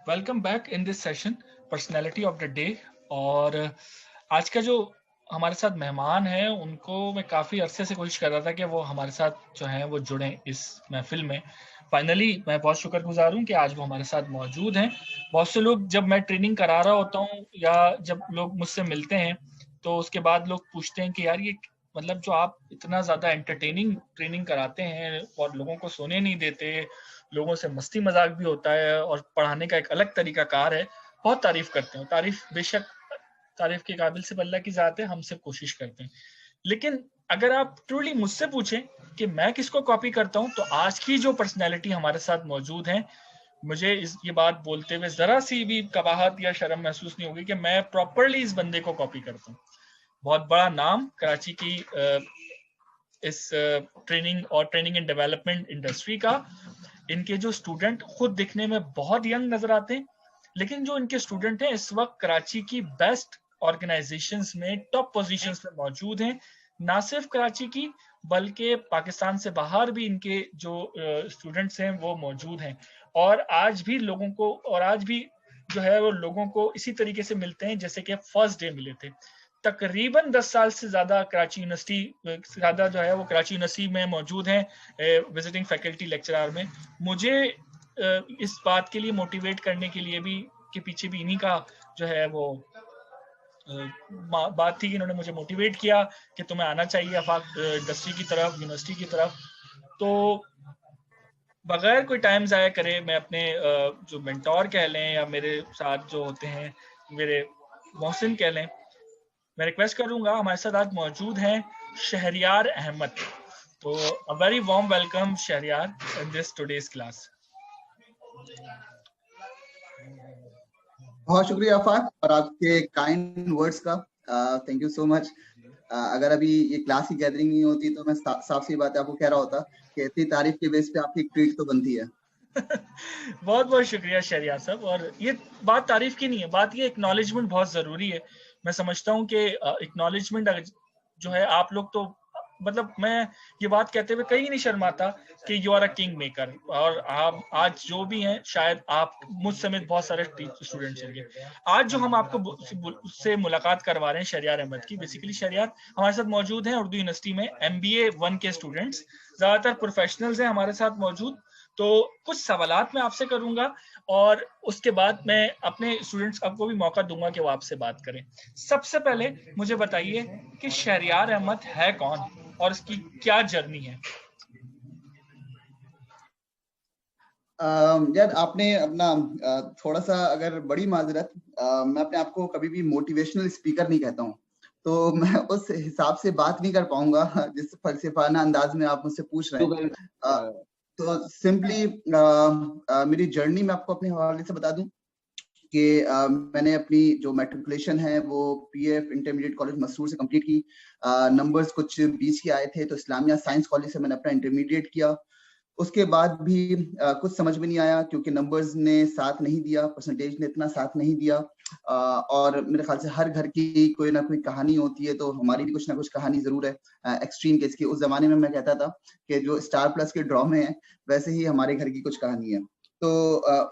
Welcome back in this session personality of the day. और आज का जो हमारे साथ मेहमान है उनको मैं काफ़ी अरसे से कोशिश कर रहा था कि वो हमारे साथ जो है वो जुड़ें इस महफिल में। फाइनली मैं बहुत शुक्रगुजार हूँ कि आज वो हमारे साथ मौजूद हैं। बहुत से लोग जब मैं ट्रेनिंग करा रहा होता हूँ या जब लोग मुझसे मिलते हैं तो उसके बाद लोग पूछते हैं कि यार ये मतलब जो आप इतना ज़्यादा एंटरटेनिंग ट्रेनिंग कराते हैं और लोगों को सोने नहीं देते, लोगों से मस्ती मजाक भी होता है और पढ़ाने का एक अलग तरीका कार है, बहुत तारीफ करते हैं। तारीफ बेशक तारीफ के काबिल से अल्लाह की जात है, हम सब कोशिश करते हैं। लेकिन अगर आप ट्रूली मुझसे पूछें कि मैं किसको कॉपी करता हूं, तो आज की जो पर्सनैलिटी हमारे साथ मौजूद है, मुझे ये बात बोलते हुए जरा सी भी कबाहत या शर्म महसूस नहीं होगी कि मैं प्रॉपरली इस बंदे को कॉपी करता हूँ। बहुत बड़ा नाम कराची की इस ट्रेनिंग और ट्रेनिंग एंड डेवलपमेंट इंडस्ट्री का। इनके जो स्टूडेंट खुद दिखने में बहुत यंग नजर आते हैं, लेकिन जो इनके स्टूडेंट हैं इस वक्त कराची की बेस्ट ऑर्गेनाइजेशंस में टॉप पोजीशंस में मौजूद हैं। ना सिर्फ कराची की बल्कि पाकिस्तान से बाहर भी इनके जो स्टूडेंट्स हैं वो मौजूद हैं। और आज भी लोगों को और आज भी जो है वो लोगों को इसी तरीके से मिलते हैं जैसे कि फर्स्ट डे मिले थे। तकरीबन 10 साल से ज़्यादा कराची यूनिवर्सिटी ज़्यादा जो है वो कराची यूनिवर्सिटी में मौजूद हैं विजिटिंग फैकल्टी लेक्चरर में। मुझे इस बात के लिए मोटिवेट करने के लिए भी के पीछे भी इन्हीं का जो है वो बात थी कि इन्होंने मुझे मोटिवेट किया कि तुम्हें आना चाहिए आफाक इंडस्ट्री की तरफ, यूनिवर्सिटी की तरफ। तो बगैर कोई टाइम ज़ाया करे मैं अपने जो मेंटोर कह लें या मेरे साथ जो होते हैं मेरे मोहसिन कह लें, मैं रिक्वेस्ट करूंगा, हमारे साथ आज मौजूद हैं शहरियार अहमद। तो a very warm welcome Shahryar in this today's class. बहुत शुक्रिया आफाक और आपके काइंड वर्ड्स का। Thank you so much. अगर अभी ये क्लास की गैदरिंग नहीं होती तो मैं साफ सी बात आपको कह रहा होता कि इतनी तारीफ के बेस पे आपकी एक ट्रीट तो बनती है। बहुत बहुत शुक्रिया शहरियार साहब। और ये बात तारीफ की नहीं है, बात ये एक्नॉलेजमेंट बहुत जरूरी है। मैं समझता हूँ कि एक्नॉलेजमेंट जो है आप लोग तो मतलब मैं ये बात कहते हुए कहीं नहीं शर्माता कि you are a king maker. और आप आज जो भी हैं, शायद आप मुझ समेत बहुत सारे स्टूडेंट्स होंगे। आज जो हम आपको उससे मुलाकात करवा रहे हैं शहरियार अहमद की, बेसिकली शहरियार हमारे साथ मौजूद हैं उर्दू यूनिवर्सिटी में MBA 1 के स्टूडेंट्स, ज्यादातर प्रोफेशनल्स हैं हमारे साथ मौजूद। तो कुछ सवालात मैं आपसे करूंगा और उसके बाद मैं अपने स्टूडेंट्स को भी मौका दूंगा कि वो आपसे बात करें। सबसे पहले मुझे बताइए कि शहरियार अहमद है कौन और इसकी क्या जर्नी है। यार आपने अपना थोड़ा सा अगर बड़ी माजरत, मैं अपने आप को कभी भी मोटिवेशनल स्पीकर नहीं कहता हूँ, तो मैं उस हिसाब से बात नहीं कर पाऊंगा जिस फलसफाना अंदाज में आप मुझसे पूछ रहे हैं। तो सिंपली मेरी जर्नी मैं आपको अपने हवाले से बता दूं कि मैंने अपनी जो मैट्रिकुलेशन है वो PF इंटरमीडिएट कॉलेज मसूर से कंप्लीट की। नंबर्स कुछ 20 के आए थे तो इस्लामिया साइंस कॉलेज से मैंने अपना इंटरमीडिएट किया। उसके बाद भी कुछ समझ में नहीं आया क्योंकि नंबर्स ने साथ नहीं दिया, परसेंटेज ने इतना साथ नहीं दिया। और मेरे ख्याल से हर घर की कोई ना कोई कहानी होती है, तो हमारी भी कुछ ना कुछ कहानी जरूर है एक्सट्रीम केस की। उस जमाने में मैं कहता था कि जो स्टार प्लस के ड्रामे हैं वैसे ही हमारे घर की कुछ कहानी है। तो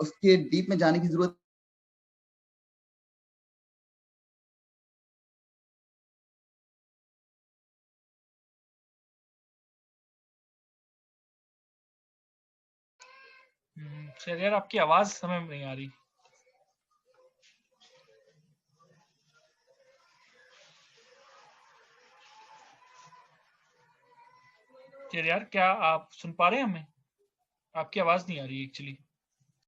उसके डीप में जाने की जरूरत शहरियार आपकी आवाज समझ में नहीं आ रही। शहरियार क्या आप सुन पा रहे हैं हमें? आपकी आवाज नहीं आ रही एक्चुअली।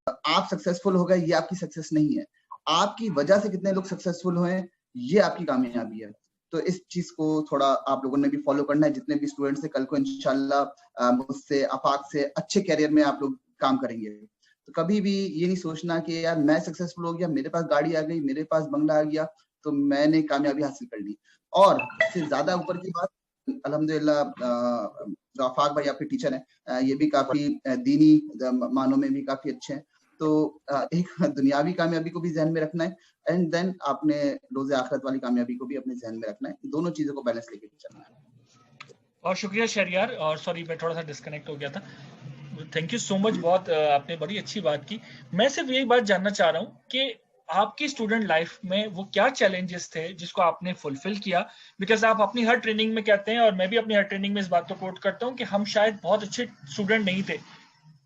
आप सक्सेसफुल हो गए ये आपकी सक्सेस नहीं है, आपकी वजह से कितने लोग सक्सेसफुल हुए ये आपकी कामयाबी है। तो इस चीज को थोड़ा आप लोगों ने भी फॉलो करना है। जितने भी स्टूडेंट्स हैं कल को इंशाल्लाह मुझसे आफाक से अच्छे कैरियर में आप लोग काम करेंगे। तो कभी भी ये नहीं सोचना कि यार मैं सक्सेसफुल हो गया, मेरे पास गाड़ी आ गई, मेरे पास बंगला आ गया तो मैंने कामयाबी हासिल कर ली। और इससे ज्यादा ऊपर की बात, अल्हम्दुलिल्लाह जो आफाक भाई आपके टीचर हैं ये भी काफी दीनी मानों में भी काफी अच्छे हैं। तो एक दुनियावी कामयाबी को भी जहन में रखना है एंड देन आपने रोज़े आखिरत वाली कामयाबी को भी अपने जहन में रखना है। दोनों चीजों को बैलेंस लेके चलना है। और शुक्रिया शहरियार। और सॉरी मैं थोड़ा सा डिस्कनेक्ट हो गया था। Thank you so much. बहुत आपने बड़ी अच्छी बात की। मैं सिर्फ यही बात जानना चाह रहा हूँ कि आपकी स्टूडेंट लाइफ में वो क्या चैलेंजेस थे जिसको आपने फुलफिल किया? बिकॉज़ आप अपनी हर ट्रेनिंग में कहते हैं, और मैं भी अपनी हर ट्रेनिंग में इस बात को कोट करता हूँ कि हम शायद बहुत अच्छे स्टूडेंट नहीं थे,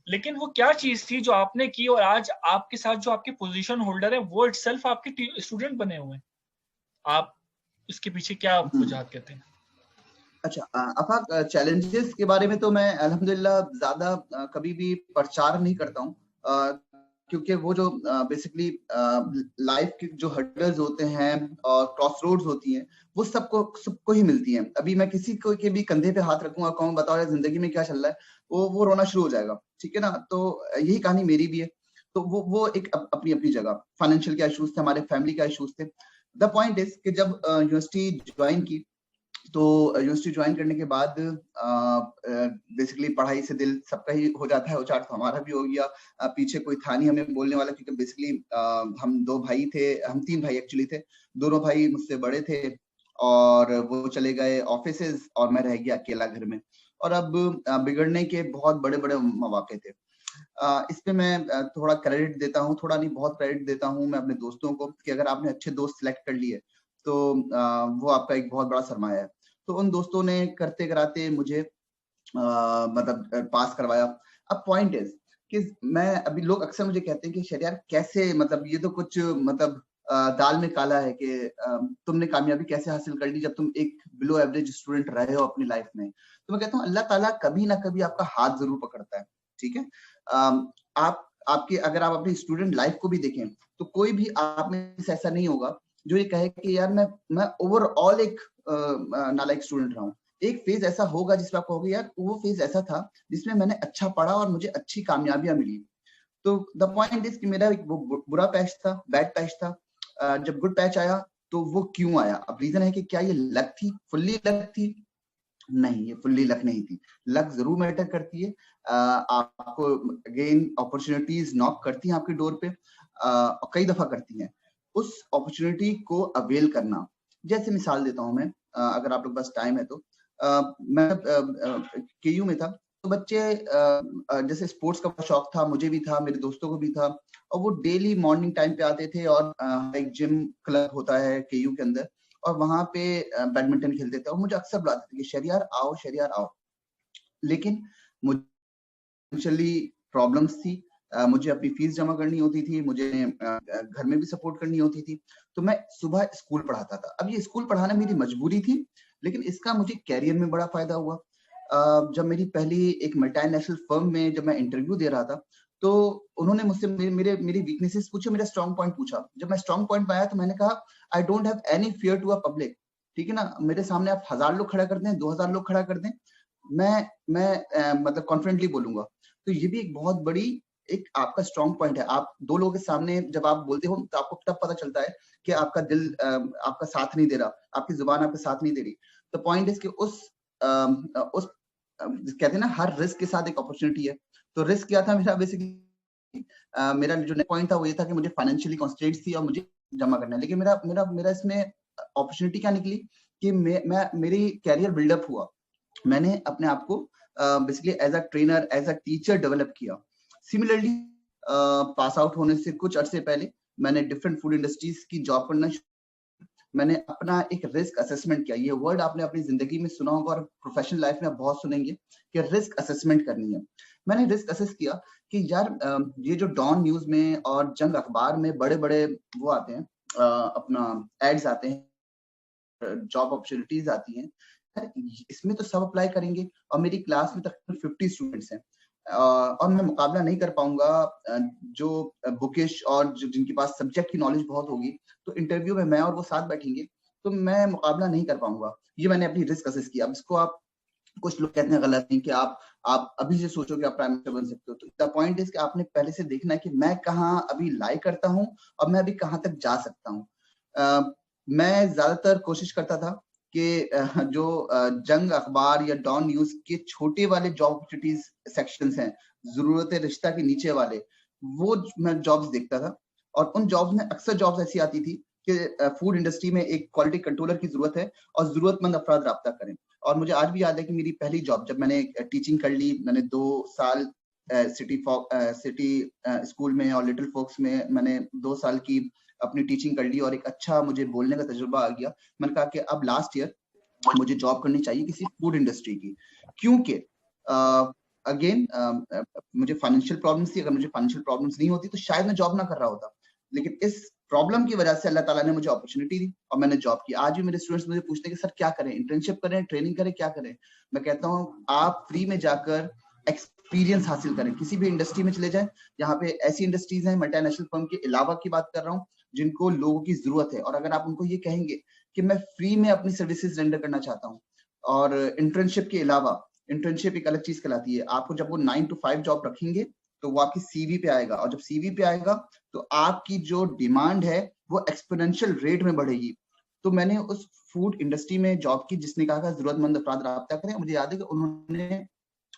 लेकिन वो क्या चीज़ थी जो आपने की और आज आपके साथ जो आपके पोज़ीशन होल्डर है वो इटसेल्फ आपके स्टूडेंट बने हुए हैं। आप इसके पीछे क्या वजह कहते हैं? अच्छा, आफाक, चैलेंजेस के बारे में तो मैं अल्हम्दुलिल्लाह ज्यादा कभी भी प्रचार नहीं करता हूँ, क्योंकि वो जो बेसिकली लाइफ के जो हर्डल्स होते हैं और क्रॉस रोड्स होती हैं, वो सबको ही मिलती हैं। अभी मैं किसी को के भी कंधे पे हाथ रखूंगा, कहूँ बताओ यार जिंदगी में क्या चल रहा है, वो रोना शुरू हो जाएगा। ठीक है ना? तो यही कहानी मेरी भी है। तो वो एक अपनी अपनी जगह फाइनेंशियल क्या इश्यूज थे, हमारे फैमिली का इश्यूज थे। द पॉइंट इज कि जब यूनिवर्सिटी ज्वाइन की, तो यूनिवर्सिटी ज्वाइन करने के बाद बेसिकली पढ़ाई से दिल सबका ही हो जाता है, उचाट तो हमारा भी हो गया। पीछे कोई था नहीं हमें बोलने वाला, क्योंकि बेसिकली हम 2 भाई थे, हम 3 भाई एक्चुअली थे। दोनों भाई मुझसे बड़े थे और वो चले गए ऑफिसेज और मैं रह गया अकेला घर में। और अब बिगड़ने के बहुत बड़े बड़े मौके थे। इस पे मैं थोड़ा क्रेडिट देता हूँ, थोड़ा नहीं बहुत क्रेडिट देता हूँ मैं अपने दोस्तों को, कि अगर आपने अच्छे दोस्त सिलेक्ट कर लिए तो वो आपका एक बहुत बड़ा सरमाया है। तो उन दोस्तों ने करते कराते मुझे मतलब पास करवाया। अब पॉइंट इज कि मैं अभी, लोग अक्सर मुझे कहते हैं कि शर यार कैसे, मतलब ये तो कुछ मतलब दाल में काला है कि तुमने कामयाबी कैसे हासिल कर ली जब तुम एक बिलो एवरेज स्टूडेंट रहे हो अपनी लाइफ में। तो मैं कहता हूँ अल्लाह ताला कभी ना कभी आपका हाथ जरूर पकड़ता है। ठीक है? आपके अगर आप अपनी स्टूडेंट लाइफ को भी देखें तो कोई भी आप में से ऐसा नहीं होगा जो ये कहे कि यार मैं ओवरऑल एक नालायक स्टूडेंट रहा हूँ। एक फेज ऐसा होगा जिसमें आप कहोगे यार वो फेज ऐसा था जिसमें मैंने अच्छा पढ़ा और मुझे अच्छी कामयाबियां मिली। तो द पॉइंट इज कि मेरा एक वो बुरा पैच था, बैड पैच था। जब गुड पैच आया तो वो क्यों आया? अब रीजन है कि क्या ये लक थी, फुल्ली लक थी? नहीं, ये फुल्ली लक नहीं थी। लक जरूर मैटर करती है। आपको अगेन अपॉर्चुनिटीज नॉक करती हैं आपके डोर पे, और कई दफा करती हैं। उस अपॉर्चुनिटी को अवेल करना। जैसे मिसाल देता हूं मैं, अगर आप लोग के पास टाइम है तो, मैं केयू में था, तो बच्चे जैसे स्पोर्ट्स का शौक था, मुझे भी था, मेरे दोस्तों को भी था, और वो डेली मॉर्निंग टाइम पे आते थे और एक जिम क्लब होता है केयू के अंदर, और वहां पे बैडमिंटन खेलते थे और मुझे अक्सर बुलाते थे कि शरियार आओ, शरियार आओ। लेकिन मुझे फाइनेंशियली प्रॉब्लम्स थी, मुझे अपनी फीस जमा करनी होती थी, मुझे घर में भी सपोर्ट करनी होती थी, तो मैं सुबह स्कूल पढ़ाता था। अब ये स्कूल पढ़ाना मेरी मजबूरी थी, लेकिन इसका मुझे कैरियर में बड़ा फायदा हुआ। जब मेरी पहली एक मल्टीनेशनल फर्म में जब मैं इंटरव्यू दे रहा था, तो उन्होंने मुझसे मेरी वीकनेसेस पूछे, मेरा स्ट्रॉन्ग पॉइंट पूछा। जब मैं स्ट्रॉन्ग पॉइंट पाया तो मैंने कहा I don't have any fear to a public. ठीक है ना? मेरे सामने आप 1000 लोग खड़ा कर दें, 2000 लोग खड़ा कर दें, मैं मतलब कॉन्फिडेंटली बोलूंगा। तो ये भी एक बहुत बड़ी एक आपका स्ट्रॉन्ग पॉइंट है। आप 2 लोगों के सामने जब आप बोलते हो तो आपको तब पता चलता है कि आपका दिल आपका साथ नहीं दे रहा, आपकी जुबान आपका साथ नहीं दे रही। तो पॉइंट इज कि उस कहते हैं ना हर रिस्क के साथ एक अपॉर्चुनिटी है। तो रिस्क क्या था मेरा? बेसिकली मेरा जो पॉइंट था वो ये था कि मुझे फाइनेंशियली कॉन्स्ट्रेंट्स थी और मुझे जमा करना है। लेकिन मेरा मेरा मेरा इसमें अपॉर्चुनिटी क्या निकली कि मैं मेरी कैरियर बिल्डअप हुआ। मैंने अपने आप को basically as a trainer, as a teacher develop किया। सिमिलरली पास आउट होने से कुछ अरसे पहले मैंने डिफरेंट फूड इंडस्ट्रीज की जॉब करना, मैंने अपना एक रिस्क असेसमेंट किया। ये वर्ड आपने अपनी जिंदगी में सुना होगा और प्रोफेशनल लाइफ में आप बहुत सुनेंगे कि रिस्क असेसमेंट करनी है। मैंने रिस्क असेस किया कि यार ये जो डॉन न्यूज में और जंग अखबार में बड़े बड़े वो आते हैं, अपना एड्स आते हैं, जॉब अपॉर्चुनिटीज आती हैं, इसमें तो सब अप्लाई करेंगे और मेरी क्लास में तकरीबन 50 स्टूडेंट्स हैं, और मैं मुकाबला नहीं कर पाऊंगा जो बुकिश और जिनके पास सब्जेक्ट की नॉलेज बहुत होगी। तो इंटरव्यू में मैं और वो साथ बैठेंगे तो मैं मुकाबला नहीं कर पाऊंगा। ये मैंने अपनी रिस्क असेस किया। अब इसको आप, कुछ लोग कहते हैं गलत नहीं कि आप अभी से सोचो कि आप प्राइम मिनिस्टर बन सकते हो। तो द पॉइंट इज कि आपने पहले से देखना है कि मैं कहाँ अभी लाई करता हूँ और मैं अभी कहाँ तक जा सकता हूँ। मैं ज्यादातर कोशिश करता था कि जो जंग अखबार या डॉन न्यूज के छोटे वाले जॉब अपॉर्चुनिटीज सेक्शंस हैं, जरूरत रिश्ता के नीचे वाले, वो मैं जॉब्स देखता था। और उन जॉब्स में अक्सर जॉब्स ऐसी आती थी कि फूड इंडस्ट्री में एक क्वालिटी कंट्रोलर की जरूरत है और जरूरतमंद अफराद राब्ता करें। और मुझे आज भी याद है कि मेरी पहली जॉब जब मैंने टीचिंग कर ली, मैंने 2 साल सिटी स्कूल में और लिटिल फोक्स में मैंने 2 साल की अपनी टीचिंग कर ली और एक अच्छा मुझे बोलने का तजुर्बा आ गया। मैंने कहा कि अब लास्ट ईयर मुझे जॉब करनी चाहिए किसी फूड इंडस्ट्री की, क्योंकि अगेन मुझे फाइनेंशियल प्रॉब्लम्स थी। अगर मुझे फाइनेंशियल प्रॉब्लम्स नहीं होती तो शायद मैं जॉब ना कर रहा होता, लेकिन इस प्रॉब्लम की वजह से अल्लाह ताला ने मुझे अपॉर्चुनिटी दी और मैंने जॉब की। आज भी मेरे स्टूडेंट्स मुझे पूछते हैं कि सर क्या करें, इंटर्नशिप करें, ट्रेनिंग करें, क्या करें? मैं कहता हूँ आप फ्री में जाकर एक्सपीरियंस हासिल करें, किसी भी इंडस्ट्री में चले जाएं। यहाँ पे ऐसी इंडस्ट्रीज हैं, मल्टीनेशनल फर्म के अलावा की बात कर रहा हूँ, जिनको लोगों की जरूरत है, और अगर आप उनको ये कहेंगे कि मैं फ्री में अपनी सर्विसेज रेंडर करना चाहता हूँ, और इंटर्नशिप के अलावा, इंटर्नशिप एक अलग चीज कहलाती है, आपको जब वो 9 to 5 जॉब रखेंगे तो वो आपकी सीवी पे आएगा, और जब सीवी पे आएगा तो आपकी जो डिमांड है वो एक्सपोनेंशियल रेट में बढ़ेगी। तो मैंने उस फूड इंडस्ट्री में जॉब की जिसने कहा जरूरतमंद अफराद राब्ता करें। मुझे याद है कि उन्होंने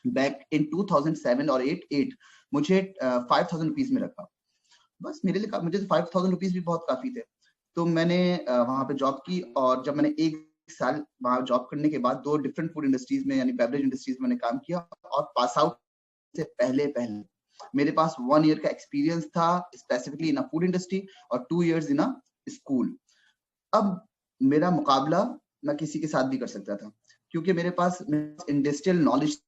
बैक इन 2007 और 8 मुझे 5,000 रुपीज में रखा। बस मेरे लिए मुझे तो 5,000 रुपीज भी बहुत काफी थे। तो मैंने वहां पे जॉब की, और जब मैंने 1 साल वहां जॉब करने के बाद 2 डिफरेंट फूड इंडस्ट्रीज में यानी बेवरेज इंडस्ट्रीज में मैंने काम किया, और पास आउट से पहले मेरे पास 1 ईयर का एक्सपीरियंस था specifically in a food industry और 2 इयर्स इन अ स्कूल। अब मेरा मुकाबला मैं किसी के साथ भी कर सकता था, क्योंकि मेरे पास इंडस्ट्रियल नॉलेज,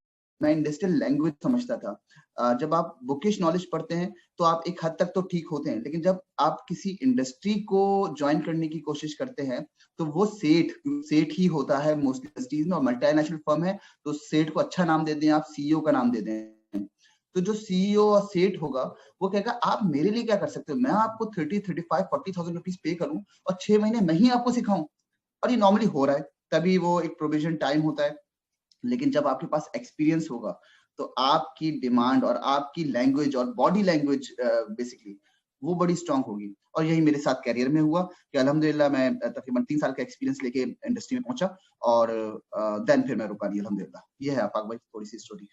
मैं इंडस्ट्रियल लैंग्वेज समझता था। जब आप बुकिश नॉलेज पढ़ते हैं तो आप एक हद तक तो ठीक होते हैं, लेकिन जब आप किसी इंडस्ट्री को ज्वाइन करने की कोशिश करते हैं तो वो सेठ ही होता है मोस्ट इंडस्ट्रीज में, और मल्टीनेशनल फर्म है तो सेठ को अच्छा नाम दे दें, आप सीईओ का नाम दे दें, तो जो सीईओ और सेठ होगा वो कहेगा आप मेरे लिए क्या कर सकते हो, मैं आपको 30, 35, 40,000 रुपीज पे करूं और 6 महीने मैं ही आपको सिखाऊं। और ये नॉर्मली हो रहा है, तभी वो एक प्रोविजन टाइम होता है। लेकिन जब आपके पास एक्सपीरियंस होगा तो आपकी डिमांड और आपकी लैंग्वेज और बॉडी लैंग्वेज बेसिकली वो बड़ी स्ट्रांग होगी। और यही मेरे साथ कैरियर में हुआ कि अल्हम्दुलिल्लाह मैं तकरीबन 3 साल का एक्सपीरियंस लेके इंडस्ट्री में पहुंचा, और देन फिर मैं रुका नहीं अल्हम्दुलिल्लाह। ये है आफाक भाई थोड़ी सी story.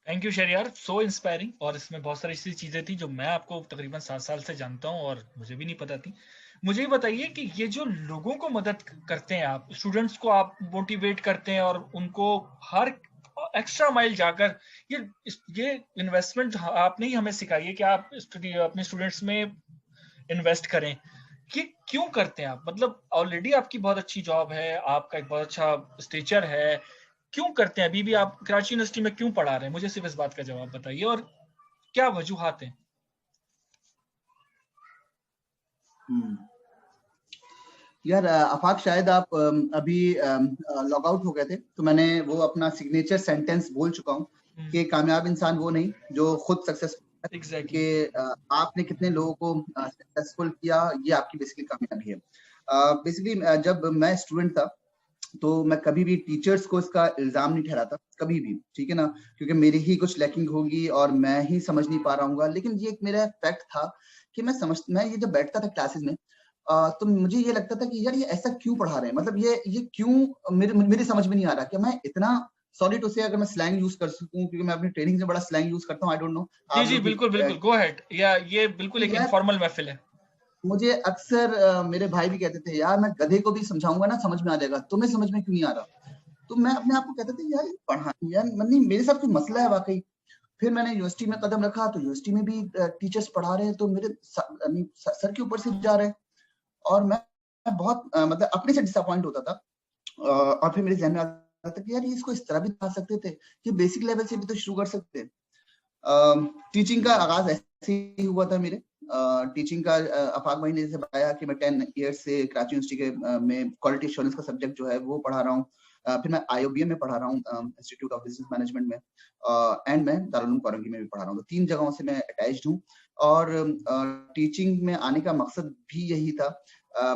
Thank you Shahryar, so inspiring. और इसमें बहुत सारी ऐसी चीजें थी जो मैं आपको तकरीबन 7 साल से जानता हूँ और मुझे भी नहीं पता थी। मुझे ये बताइए कि ये जो लोगों को मदद करते हैं, आप स्टूडेंट्स को आप मोटिवेट करते हैं और उनको हर एक्स्ट्रा माइल जाकर, ये इन्वेस्टमेंट आपने ही हमें सिखाई है कि आप अपने स्टूडेंट्स में इन्वेस्ट करें। कि क्यों करते हैं आप? मतलब ऑलरेडी आपकी बहुत अच्छी जॉब है, आपका एक बहुत अच्छा स्टेचर है, क्यों करते हैं? अभी भी आप कराची यूनिवर्सिटी में क्यों पढ़ा रहे हैं? मुझे सिर्फ इस बात का जवाब बताइए, और क्या वजूहात हैं? यार आफाक शायद आप अभी लॉग आउट हो गए थे, तो मैंने वो अपना सिग्नेचर सेंटेंस बोल चुका हूँ कि कामयाब इंसान वो नहीं जो खुद सक्सेसफुल है। एग्जैक्टली। कि आपने कितने लोगों को सक्सेसफुल किया, ये आपकी बेसिकली कामयाबी है। बेसिकली जब मैं स्टूडेंट था तो मैं कभी भी टीचर्स को इसका इल्जाम नहीं ठहराता, कभी भी, ठीक है ना, क्योंकि मेरी ही कुछ लैकिंग होगी और मैं ही समझ नहीं पा रहा हूँ। लेकिन ये एक मेरा फैक्ट था कि मैं ये जब बैठता था क्लासेस में, तो मुझे ये लगता था कि यार ये ऐसा क्यों पढ़ा रहे हैं, मतलब ये क्यों मेरे समझ में नहीं आ रहा कि मैं इतना, सॉरी टू से अगर मैं स्लैंग यूज कर सकूं, क्योंकि मैं अपनी ट्रेनिंग में बड़ा स्लैंग यूज करता हूँ, आई डोंट नो जी आप जी, लोग भी। बिल्कुल बिल्कुल, गो अहेड। या ये बिल्कुल एक यार इनफॉर्मल महफिल है। मुझे अक्सर मेरे भाई भी कहते थे यार मैं गधे को भी समझाऊंगा ना समझ में आ जाएगा, तुम्हें समझ में क्यों नहीं आ रहा? तो मैं अपने आप को कहता था यार पढ़ा यार नहीं, मेरे साथ कोई मसला है वाकई। फिर मैंने यूनिवर्सिटी में कदम रखा तो यूनिवर्सिटी में भी टीचर्स पढ़ा रहे हैं, तो मेरे सर के ऊपर से जा रहे हैं, और मैं बहुत मतलब अपने से डिसअपॉइंट होता था। और फिर मेरे जहन में आता था कि यार ये इसको इस तरह भी पढ़ा सकते थे, कि बेसिक लेवल से भी तो शुरू कर सकते हैं। टीचिंग का आगाज ऐसे ही हुआ था मेरे। टीचिंग का अफाक भाई ने जैसे बताया कि मैं 10 ईयर्स से कराची यूनिवर्सिटी के में क्वालिटी एश्योरेंस का सब्जेक्ट जो है वो पढ़ा रहा हूँ। फिर मैं IOBM में पढ़ा रहा हूँ, इंस्टीट्यूट ऑफ बिजनेस मैनेजमेंट में, एंड मैं दारुल उलूम कोरंगी में भी पढ़ा रहा हूँ। तो 3 जगहों से मैं अटैच्ड हूँ, और टीचिंग में आने का मकसद भी यही था।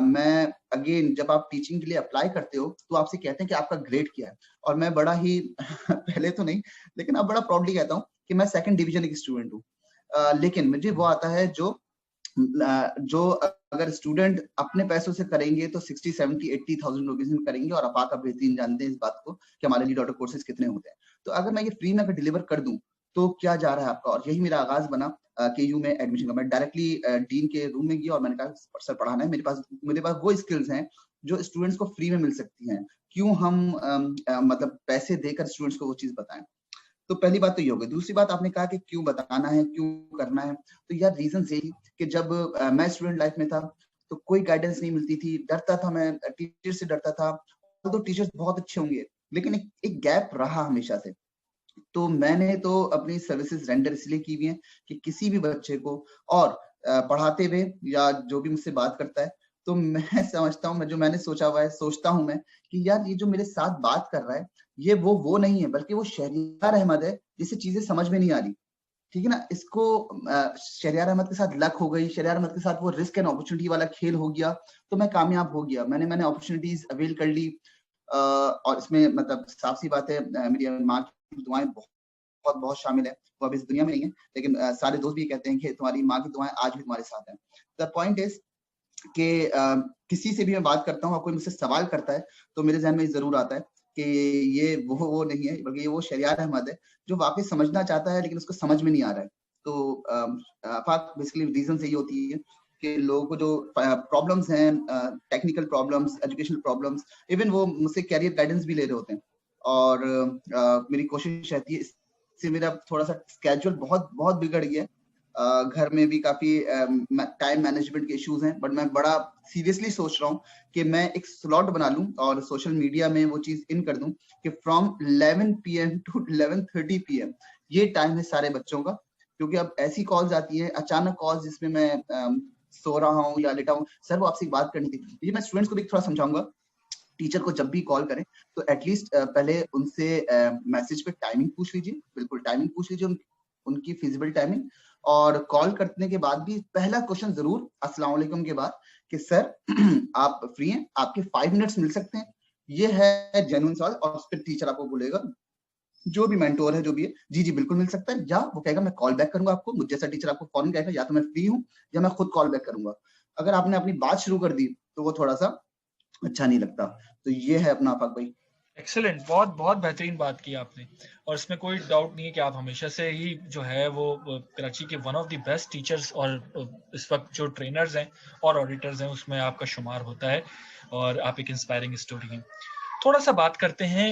मैं अगेन जब आप टीचिंग के लिए अप्लाई करते हो तो आपसे कहते हैं कि आपका ग्रेड क्या है, और मैं बड़ा ही पहले तो नहीं लेकिन अब बड़ा प्राउडली कहता हूँ कि मैं 2nd डिवीजन की स्टूडेंट हूँ। लेकिन मुझे वो आता है जो अगर स्टूडेंट अपने पैसों से करेंगे तो 60, 70, 80,000 रुपीज में करेंगे, और आप बेहतरीन जानते हैं इस बात को कि हमारे लीड ऑटो कोर्सेज कितने होते हैं। तो अगर मैं ये फ्री में अगर डिलीवर कर दूं तो क्या जा रहा है आपका, और यही मेरा आगाज बना KU में एडमिशन का। मैं डायरेक्टली डीन के रूम में गया और मैंने कहा सर पढ़ाना है, मेरे पास वो स्किल्स हैं जो स्टूडेंट्स को फ्री में मिल सकती हैं, क्यों हम मतलब पैसे देकर स्टूडेंट्स को वो चीज बताएं। तो पहली बात तो ये हो गई। दूसरी बात आपने कहा कि क्यों बताना है, क्यों करना है, तो यार रीजन यही कि जब मैं स्टूडेंट लाइफ में था तो कोई गाइडेंस नहीं मिलती थी, डरता था, मैं टीचर से डरता था। तो टीचर्स बहुत अच्छे होंगे लेकिन एक गैप रहा हमेशा से। तो मैंने तो अपनी सर्विसेज रेंडर इसलिए की हुई है कि किसी भी बच्चे को और पढ़ाते हुए या जो भी मुझसे बात करता है तो मैं समझता हूँ, मैं जो मैंने सोचा हुआ है, सोचता हूँ मैं कि यार ये जो मेरे साथ बात कर रहा है ये वो नहीं है, बल्कि वो शहरियार अहमद है जिसे चीजें समझ में नहीं आ रही। ठीक है ना, इसको शहरियार अहमद के साथ लक हो गई, शहरियार अहमद के साथ वो रिस्क एंड अपॉर्चुनिटी वाला खेल हो गया, तो मैं कामयाब हो गया, मैंने अपॉर्चुनिटीज अवेल कर ली। और इसमें मतलब साफ सी बात है, मेरी माँ की दुआएं बहुत बहुत शामिल है। वो अब इस दुनिया में नहीं है लेकिन सारे दोस्त भी कहते हैं कि तुम्हारी माँ की दुआएं आज भी तुम्हारे साथ हैं। द पॉइंट इज कि किसी से भी मैं बात करता हूँ और कोई मुझसे सवाल करता है तो मेरे जहन में जरूर आता है कि ये वो नहीं है, बल्कि ये वो शहरियार अहमद है जो वाकई समझना चाहता है लेकिन उसको समझ में नहीं आ रहा है। तो बेसिकली रीजन यही होती है कि लोगों को जो प्रॉब्लम्स हैं, technical problems, educational problems, even वो मुझसे कैरियर गाइडेंस भी ले रहे होते हैं। और मेरी कोशिश रहती है, इससे मेरा थोड़ा सा स्केड्यूल बहुत बहुत बिगड़ गया है। घर में भी काफी टाइम मैनेजमेंट के इश्यूज हैं, बट मैं बड़ा सीरियसली सोच रहा हूँ कि मैं एक स्लॉट बना लूं और सोशल मीडिया में वो चीज इन कर दूं कि फ्रॉम 11 PM टू 11:30 PM ये टाइम है सारे बच्चों का। क्योंकि अब ऐसी कॉल्स आती है, अचानक कॉल्स जिसमें मैं सो रहा हूँ या लेटा हूँ, सर वो आपसे एक बात करनी थी। ये मैं स्टूडेंट्स को भी थोड़ा समझाऊंगा, टीचर को जब भी कॉल करें तो एटलीस्ट पहले उनसे मैसेज पे टाइमिंग पूछ लीजिए, बिल्कुल टाइमिंग पूछ लीजिए, उनकी फिजिबल टाइमिंग। और कॉल करने के बाद भी पहला क्वेश्चन जरूर अस्सलाम वालेकुम के बाद कि सर आप फ्री हैं, आपके 5 मिनट्स मिल सकते हैं। ये है जेन्युइन सवाल। और फिर टीचर आपको बोलेगा, जो भी मेंटोर है जो भी है, जी जी बिल्कुल मिल सकता है, या वो कहेगा मैं कॉल बैक करूंगा आपको। मुझे जैसा टीचर आपको फौरन कहेगा या तो मैं फ्री हूँ या मैं खुद कॉल बैक करूंगा। अगर आपने अपनी बात शुरू कर दी तो वो थोड़ा सा अच्छा नहीं लगता। तो ये है अपना आफाक भाई। एक्सेलेंट, बहुत बहुत बेहतरीन बात की आपने। और इसमें कोई डाउट नहीं है कि आप हमेशा से ही जो है वो कराची के one of the best teachers और इस वक्त जो ट्रेनर्स हैं और ऑडिटर्स हैं उसमें आपका शुमार होता है, और आप एक इंस्पायरिंग स्टोरी हैं। थोड़ा सा बात करते हैं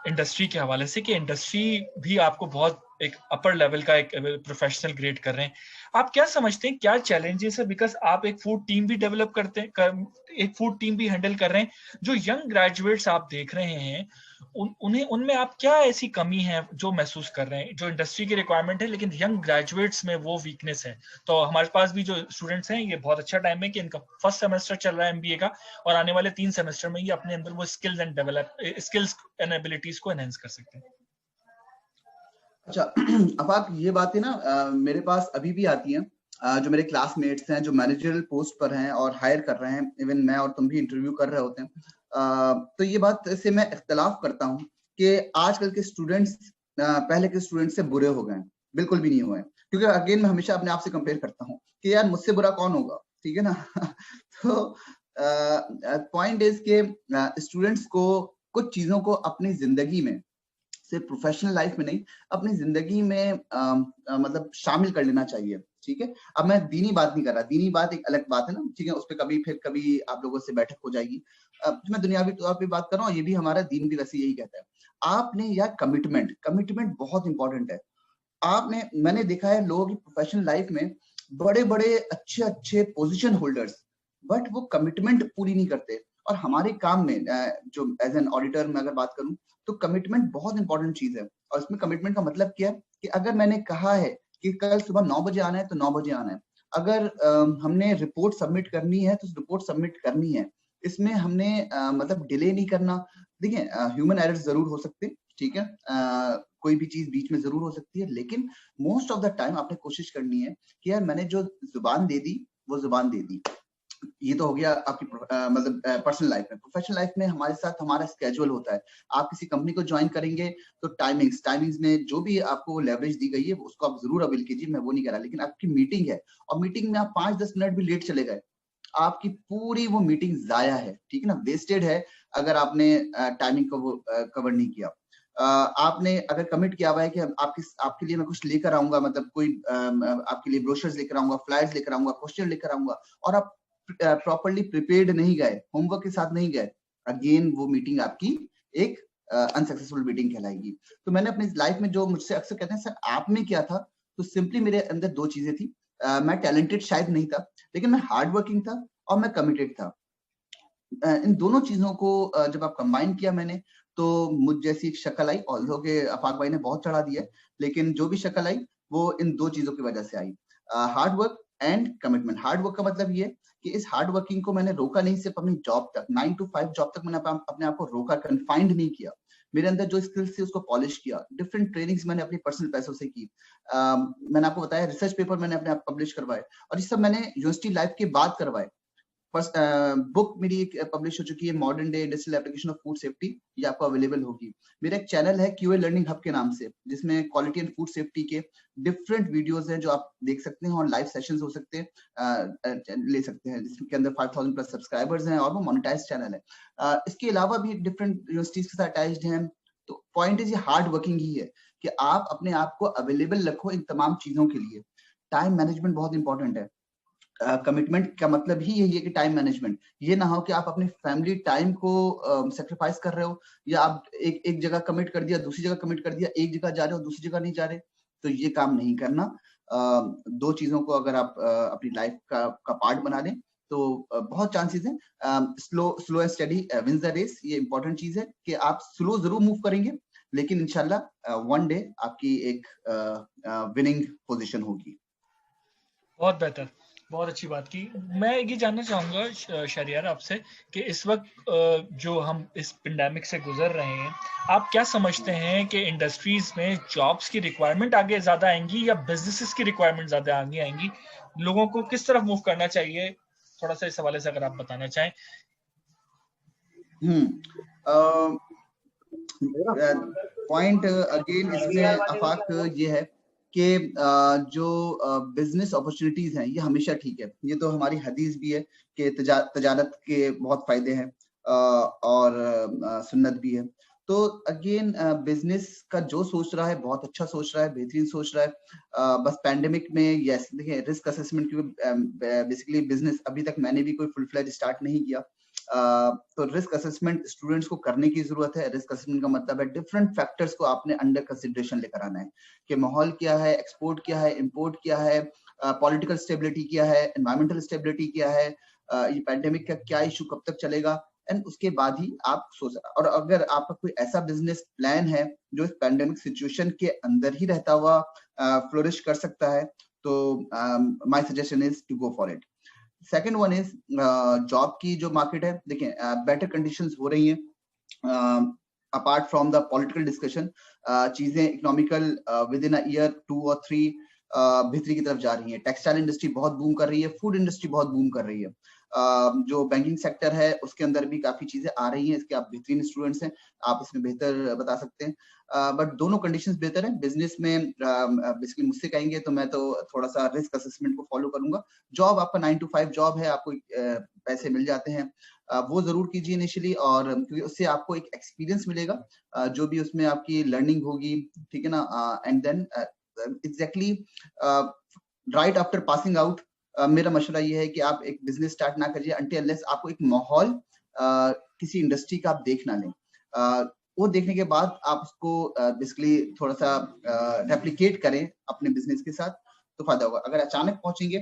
इंडस्ट्री के हवाले से कि इंडस्ट्री भी आपको बहुत एक अपर लेवल का एक प्रोफेशनल ग्रेड कर रहे हैं। आप क्या समझते हैं क्या चैलेंजेस है, बिकॉज आप एक फूड टीम भी डेवलप करते हैं, एक फूड टीम भी हैंडल कर रहे हैं। जो यंग ग्रेजुएट्स आप देख रहे हैं उन्हें उनमें आप क्या ऐसी कमी है जो महसूस कर रहे हैं, जो इंडस्ट्री की रिक्वायरमेंट है लेकिन यंग ग्रेजुएट्स में वो वीकनेस है? तो हमारे पास भी जो स्टूडेंट्स हैं, ये बहुत अच्छा टाइम है कि इनका फर्स्ट सेमेस्टर चल रहा है एमबीए का, और आने वाले 3 सेमेस्टर में ये अपने अंदर वो स्किल्स एंड एबिलिटीज को एनहेंस कर सकते हैं। अच्छा अफाक, ये बातें ना मेरे पास अभी भी आती हैं। जो मेरे क्लासमेट्स हैं जो मैनेजरल पोस्ट पर हैं और हायर कर रहे हैं, इवन मैं और तुम भी इंटरव्यू कर रहे होते हैं, तो ये बात से मैं इख्तलाफ करता हूँ कि आजकल के स्टूडेंट्स पहले के स्टूडेंट्स से बुरे हो गए हैं। बिल्कुल भी नहीं हुए हैं, क्योंकि अगेन मैं हमेशा अपने आप से कंपेयर करता हूँ कि यार मुझसे बुरा कौन होगा, ठीक है ना। तो पॉइंट इज के स्टूडेंट्स को कुछ चीजों को अपनी जिंदगी में, सिर्फ प्रोफेशनल लाइफ में नहीं, अपनी जिंदगी में मतलब शामिल कर लेना चाहिए। ठीक है, अब मैं दीनी बात नहीं कर रहा, दीनी बात एक अलग बात है ना, ठीक है, उस पर कभी आप लोगों से बैठक हो जाएगी। मैं दुनियावी तौर पे बात कर रहा हूँ, ये भी हमारा दीन भी वैसे यही कहता है। आपने यार कमिटमेंट कमिटमेंट बहुत इंपॉर्टेंट है। आपने, मैंने देखा है लोगों की प्रोफेशनल लाइफ में बड़े बड़े अच्छे अच्छे पोजीशन होल्डर्स, बट वो कमिटमेंट पूरी नहीं करते। और हमारे काम में जो एज एन ऑडिटर में अगर बात करूं तो कमिटमेंट बहुत इंपॉर्टेंट चीज है। और इसमें कमिटमेंट का मतलब क्या है कि अगर मैंने कहा है कि कल सुबह 9 बजे आना है तो 9 बजे आना है। अगर हमने रिपोर्ट सबमिट करनी है तो रिपोर्ट सबमिट करनी है। इसमें हमने मतलब डिले नहीं करना। देखिए ह्यूमन एरर्स जरूर हो सकते हैं, ठीक है, कोई भी चीज बीच में जरूर हो सकती है, लेकिन मोस्ट ऑफ द टाइम आपने कोशिश करनी है कि यार मैंने जो जुबान दे दी वो जुबान दे दी। ये तो हो गया आपकी मतलब पर्सनल लाइफ में। प्रोफेशनल लाइफ में हमारे साथ हमारा स्केड्यूल होता है। आप किसी कंपनी को ज्वाइन करेंगे तो टाइमिंग्स में जो भी आपको लेवरेज दी गई है उसको आप जरूर अवेल कीजिए, मैं वो नहीं कह रहा, लेकिन आपकी मीटिंग है और मीटिंग में आप 5-10 मिनट भी लेट चले गए, आपकी पूरी वो मीटिंग जाया है, ठीक है ना, वेस्टेड है। अगर आपने टाइमिंग को कवर नहीं किया, आपने अगर कमिट किया हुआ है कि आपके लिए मैं कुछ लेकर आऊंगा, मतलब कोई आपके लिए ब्रोशर्स लेकर आऊंगा, फ्लायर्स लेकर आऊंगा, क्वेश्चन लेकर आऊंगा, और आप प्रॉपरली प्रिपेयर्ड नहीं गए, होमवर्क के साथ नहीं गए, अगेन वो मीटिंग आपकी एक अनसक्सेसफुल मीटिंग कहलाएगी। तो मैंने अपनी लाइफ में जो मुझसे अक्सर कहते हैं सर आप में क्या था, तो सिंपली मेरे अंदर दो चीजें थी। मैं टैलेंटेड शायद नहीं था, लेकिन मैं हार्ड वर्किंग था और मैं कमिटेड था। इन दोनों चीजों को जब आप कंबाइन किया मैंने, तो मुझ जैसी एक शक्ल आई। ऑल्दो के अफाक भाई ने बहुत चढ़ा दिया है, लेकिन जो भी शक्ल आई वो इन दो चीजों की वजह से आई, hard work and commitment. Hard work का मतलब ये कि इस हार्ड वर्किंग को मैंने रोका नहीं सिर्फ अपनी जॉब तक, 9 to 5 जॉब तक मैंने अपने आप को रोका, कन्फाइंड नहीं किया। मेरे अंदर जो स्किल्स थी उसको पॉलिश किया, डिफरेंट ट्रेनिंग्स मैंने अपने पर्सनल पैसों से की। मैंने आपको बताया रिसर्च पेपर मैंने अपने आप पब्लिश करवाए, और ये सब मैंने यूनिवर्सिटी लाइफ के बाद करवाए। फर्स्ट बुक मेरी एक पब्लिश हो चुकी है, modern day industrial application of food safety, ये आपको अवेलेबल होगी। मेरा एक चैनल है क्यूए लर्निंग हब के नाम से, जिसमें क्वालिटी एंड फूड सेफ्टी के डिफरेंट वीडियोस हैं जो आप देख सकते हैं, और लाइव सेशंस हो सकते हैं, ले सकते हैं, जिसके अंदर 5000 प्लस सब्सक्राइबर्स हैं, और वो मोनेटाइज चैनल है। इसके अलावा भी डिफरेंट यूनिवर्सिटीज के साथ अटैच्ड हैं। तो पॉइंट इज ये हार्ड वर्किंग ही है कि आप अपने आप को अवेलेबल रखो इन तमाम चीजों के लिए। टाइम मैनेजमेंट बहुत इंपॉर्टेंट है। कमिटमेंट का मतलब ही यही है कि टाइम मैनेजमेंट, ये ना हो कि आप अपनी फैमिली टाइम को सेक्रीफाइस कर रहे हो, या आप एक जगह कमिट कर दिया, दूसरी जगह कमिट कर दिया, एक जगह जा रहे हो दूसरी जगह नहीं जा रहे, तो ये काम नहीं करना। दो चीजों को अगर आप अपनी लाइफ का पार्ट बना लें तो बहुत चांसेस हैं। Slow and steady wins the race, ये इंपॉर्टेंट चीज है कि आप स्लो जरूर मूव करेंगे, लेकिन इंशाल्लाह वन डे आपकी एक विनिंग पोजीशन होगी। बहुत बेहतर, बहुत अच्छी बात की। मैं ये जानना चाहूँगा शहरियार आपसे कि इस वक्त जो हम इस पेंडेमिक से गुजर रहे हैं, आप क्या समझते हैं कि इंडस्ट्रीज में जॉब्स की रिक्वायरमेंट आगे ज़्यादा आएंगी या बिजनेसेस की रिक्वायरमेंट ज़्यादा आगे आएंगी? लोगों को किस तरफ मूव करना चाहिए? थोड़ा सा इस हवाले से अगर आप बताना चाहें। पॉइंट अगेन इसमें आफाक ये है कि जो बिजनेस अपॉर्चुनिटीज हैं ये हमेशा ठीक है, ये तो हमारी हदीस भी है कि तजारत के बहुत फायदे हैं, और सुन्नत भी है। तो अगेन बिजनेस का जो सोच रहा है बहुत अच्छा सोच रहा है, बेहतरीन सोच रहा है। बस पैंडेमिक में यस देखिए रिस्क असेसमेंट, क्योंकि बेसिकली बिजनेस अभी तक मैंने भी कोई फुल फ्लेज स्टार्ट नहीं किया, तो रिस्क असेसमेंट स्टूडेंट्स को करने की जरूरत है। रिस्क असेसमेंट का मतलब है डिफरेंट फैक्टर्स को आपने अंडर कंसिडरेशन लेकर आना है कि माहौल क्या है, एक्सपोर्ट क्या है, इंपोर्ट क्या है, पॉलिटिकल स्टेबिलिटी क्या है, एनवायरमेंटल स्टेबिलिटी क्या है, ये पैंडेमिक का क्या इशू कब तक चलेगा, एंड उसके बाद ही आप सोच। और अगर आपका कोई ऐसा बिजनेस प्लान है जो इस पैंडेमिक सिचुएशन के अंदर ही रहता हुआ फ्लोरिश कर सकता है, तो my suggestion is to go for it. Second one is job की जो मार्केट है, देखिए बेटर कंडीशंस हो रही हैं apart from the political discussion. चीजें economical within a year 2 और 3 बेहतरी की तरफ जा रही है। टेक्सटाइल इंडस्ट्री बहुत बूम कर रही है, फूड इंडस्ट्री बहुत बूम कर रही है, जो बैंकिंग सेक्टर है उसके अंदर भी काफी चीजें आ रही हैं। इसके आप बेहतरीन स्टूडेंट्स हैं, आप इसमें बेहतर बता सकते हैं। बट दोनों कंडीशंस बेहतर है। बिजनेस में बेसिकली मुझसे कहेंगे तो मैं तो थोड़ा सा रिस्क असेसमेंट को फॉलो करूंगा। जॉब आपका 9 to 5 जॉब है, आपको पैसे मिल जाते हैं, वो जरूर कीजिए इनिशियली, और क्योंकि उससे आपको एक एक्सपीरियंस मिलेगा, जो भी उसमें आपकी लर्निंग होगी, ठीक है ना। And then exactly right after passing out मेरा मशवरा ये है कि आप एक बिजनेस स्टार्ट ना करिए अनटिल अनलेस आपको एक माहौल किसी इंडस्ट्री का आप देख ना लें। वो देखने के बाद आप उसको बेसिकली थोड़ा सा रेप्लिकेट करें अपने बिजनेस के साथ, तो फायदा होगा। अगर अचानक पहुंचेंगे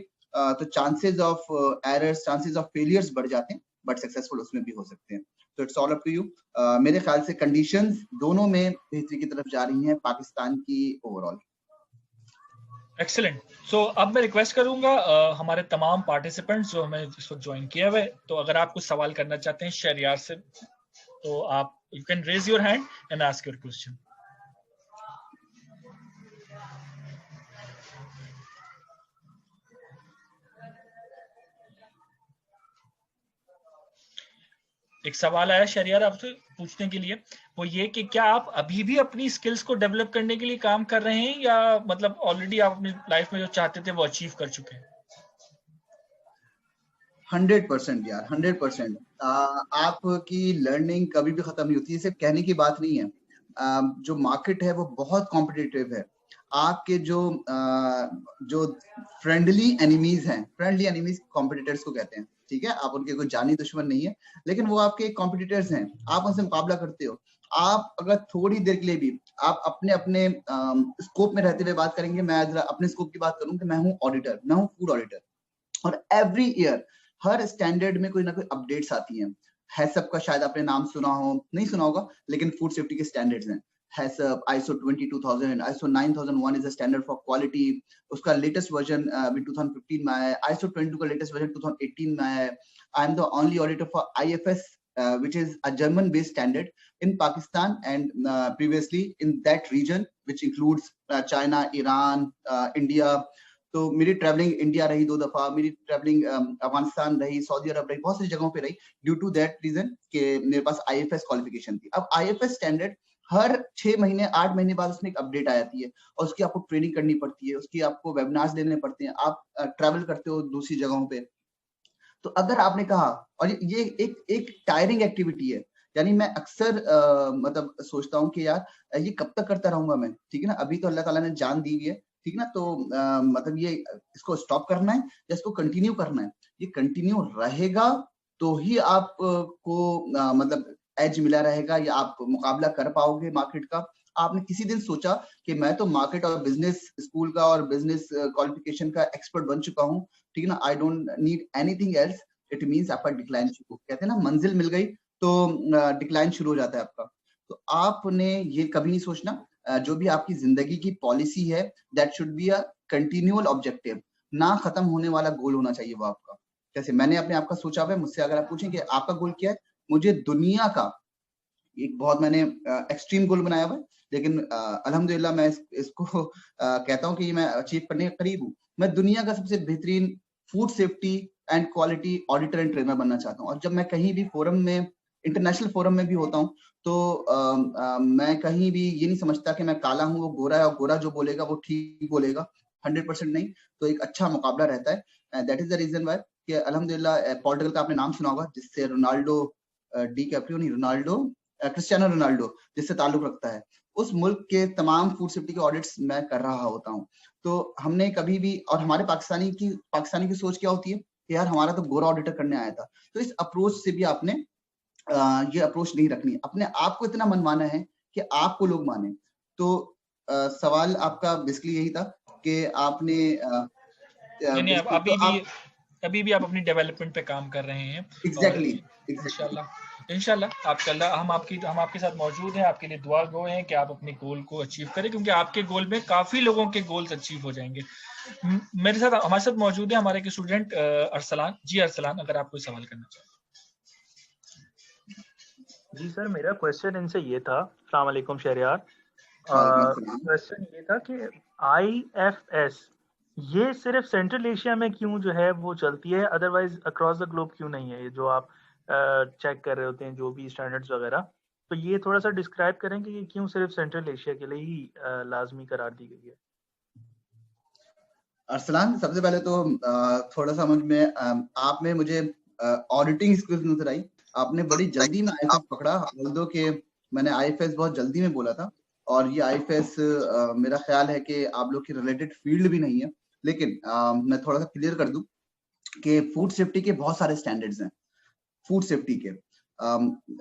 तो chances of errors, chances of failures बढ़ जाते हैं, बट सक्सेसफुल उसमें भी हो सकते हैं। तो it's all up to you. मेरे ख्याल से कंडीशंस दोनों में बेहतरी की तरफ जा रही हैं पाकिस्तान की ओवरऑल। एक्सीलेंट। सो अब मैं रिक्वेस्ट करूंगा हमारे तमाम पार्टिसिपेंट्स जो हमें इस वक्त ज्वाइन किए हुए, तो अगर आप कुछ सवाल करना चाहते हैं शहरियार से, तो आप you can raise your hand and ask your question. एक सवाल आया शहरियार आपसे पूछने के लिए, वो ये कि क्या आप अभी भी अपनी स्किल्स को डेवलप करने के लिए काम कर रहे हैं, या मतलब ऑलरेडी आप अपनी लाइफ में जो चाहते थे वो अचीव कर चुके हैं? 100% यार, 100%। आपकी लर्निंग कभी भी खत्म नहीं होती है, सिर्फ कहने की बात नहीं है। जो मार्केट है वो बहुत कॉम्पिटिटिव है। आपके जो फ्रेंडली एनिमीज हैं, फ्रेंडली एनिमीज कॉम्पिटिटर्स को कहते हैं, ठीक है, आप उनके कोई जानी दुश्मन नहीं है, लेकिन वो आपके कॉम्पिटिटर्स हैं, आप उनसे मुकाबला करते हो। आप अगर थोड़ी देर के लिए भी आप अपने अपने स्कोप में रहते हुए बात करेंगे, मैं अपने स्कोप की बात करूं कि मैं हूं ऑडिटर, मैं हूं फूड ऑडिटर, और एवरी ईयर हर स्टैंडर्ड में कोई ना कोई अपडेट्स आती हैं। हैसअप का शायद आपने नाम सुना हो, नहीं सुना होगा, लेकिन फूड सेफ्टी के स्टैंडर्ड्स हैं। हैसअप, ISO 22000, ISO 9001 is a standard for quality, उसका लेटेस्ट वर्जन अभी 2015 में आया है। ISO 22 का लेटेस्ट वर्जन 2018 में आया है। I am the only auditor for IFS, which is a German based standard in Pakistan and previously in that region, which includes China, Iran, India. तो मेरी ट्रैवलिंग इंडिया रही 2 दफा, मेरी ट्रैवलिंग अफगानिस्तान रही, सऊदी अरब रही, बहुत सारी जगहों पे रही, ड्यू टू दैट रीजन कि मेरे पास IFS क्वालिफिकेशन थी। अब IFS स्टैंडर्ड हर 6 महीने 8 महीने बाद उसमें एक अपडेट आ जाती है, और उसकी आपको ट्रेनिंग करनी पड़ती है, उसकी आपको वेबिनार्स देने पड़ते हैं, आप ट्रैवल करते हो दूसरी जगहों पे। तो अगर आपने कहा, और ये एक टायरिंग एक्टिविटी है, यानी मैं अक्सर मतलब सोचता हूँ कि यार ये कब तक करता रहूंगा मैं, ठीक है ना, अभी तो अल्लाह ताला ने जान दी हुई है, ठीक है ना, तो मतलब ये इसको स्टॉप करना है या इसको कंटिन्यू करना है? ये कंटिन्यू रहेगा तो ही आप को मतलब एज मिला रहेगा, या आप मुकाबला कर पाओगे मार्केट का। आपने किसी दिन सोचा कि मैं तो मार्केट और बिजनेस स्कूल का और बिजनेस क्वालिफिकेशन का एक्सपर्ट बन चुका हूँ, ठीक है ना, I don't need anything else, it means आपका डिक्लाइन शुरू, कहते हैं ना मंजिल मिल गई तो डिक्लाइन शुरू हो जाता है आपका। तो आपने ये कभी नहीं सोचना, जो भी आपकी जिंदगी की पॉलिसी है, that should be a continual objective, ना खत्म होने वाला गोल होना चाहिए वो आपका। जैसे मैंने अपने आप का सोचा हुआ है, मुझसे अगर आप पूछें कि आपका गोल क्या है, मुझे दुनिया का एक बहुत मैंने एक्सट्रीम गोल बनाया हुआ है, लेकिन अल्हम्दुलिल्लाह मैं इसको कहता हूँ कि मैं अचीव करने के करीब हूँ। मैं दुनिया का सबसे बेहतरीन food safety and quality auditor and trainer बनना चाहता हूँ। और जब मैं कहीं भी फोरम में, इंटरनेशनल फोरम में भी होता हूँ, तो मैं कहीं भी ये नहीं समझता कि मैं काला हूँ, वो गोरा है, और गोरा जो बोलेगा वो ठीक बोलेगा, 100% नहीं। तो एक अच्छा मुकाबला रहता है। That is the reason why कि अल्हम्दुलिल्लाह पोर्टुगल का आपने नाम सुना होगा, जिससे रोनाल्डो, डी कैप्रियो नहीं, रोनाल्डो, क्रिस्टियानो रोनाल्डो जिससे ताल्लुक रखता है, उस मुल्क के तमाम फूड सेफ्टी के ऑडिट्स मैं कर रहा होता हूँ। तो हमने कभी भी, और हमारे पाकिस्तानी की सोच क्या होती है कि यार हमारा तो गोरा ऑडिटर करने आया था। तो इस अप्रोच से भी आपने ये अप्रोच नहीं रखनी, अपने आप को इतना मनमाना है कि आपको लोग माने। तो सवाल आपका बेसिकली यही था कि आपने नहीं, बेसिकली तो अभी भी आप अपनी डेवलपमेंट पे काम कर रहे हैं, और एग्जैक्टली इंशाल्लाह हम आपके साथ मौजूद हैं, आपके लिए दुआ गो हैं कि आप अपने गोल को अचीव करें, क्योंकि आपके गोल में काफी लोगों के गोल्स अचीव हो जाएंगे। मेरे साथ हमारे साथ मौजूद है हमारे एक स्टूडेंट अरसलान जी। अरसलान, अगर आप कोई सवाल करना चाहें। जी सर, मेरा क्वेश्चन इनसे ये था, अस्सलाम वालेकुम शहरियार। क्वेश्चन ये था कि IFS ये सिर्फ सेंट्रल एशिया में क्यों जो है वो चलती है, अदरवाइज अक्रॉस द ग्लोब क्यों नहीं है? ये जो आप चेक कर रहे होते हैं जो भी स्टैंडर्ड्स वगैरह, तो ये थोड़ा सा डिस्क्राइब करें कि ये क्यों सिर्फ सेंट्रल एशिया के लिए ही लाजमी करार दी गई है। अरसलान, सबसे पहले तो थोड़ा सा मुझ में आप में मुझे ऑडिटिंग स्किल्स नजर आई। आपने बड़ी जल्दी में IFS पकड़ा, ऑल्दो के मैंने IFS बहुत जल्दी में बोला था, और ये IFS मेरा ख्याल है कि आप लोग की रिलेटेड फील्ड भी नहीं है, लेकिन मैं थोड़ा सा क्लियर कर दूं कि फूड सेफ्टी के बहुत सारे स्टैंडर्ड्स हैं। फूड सेफ्टी के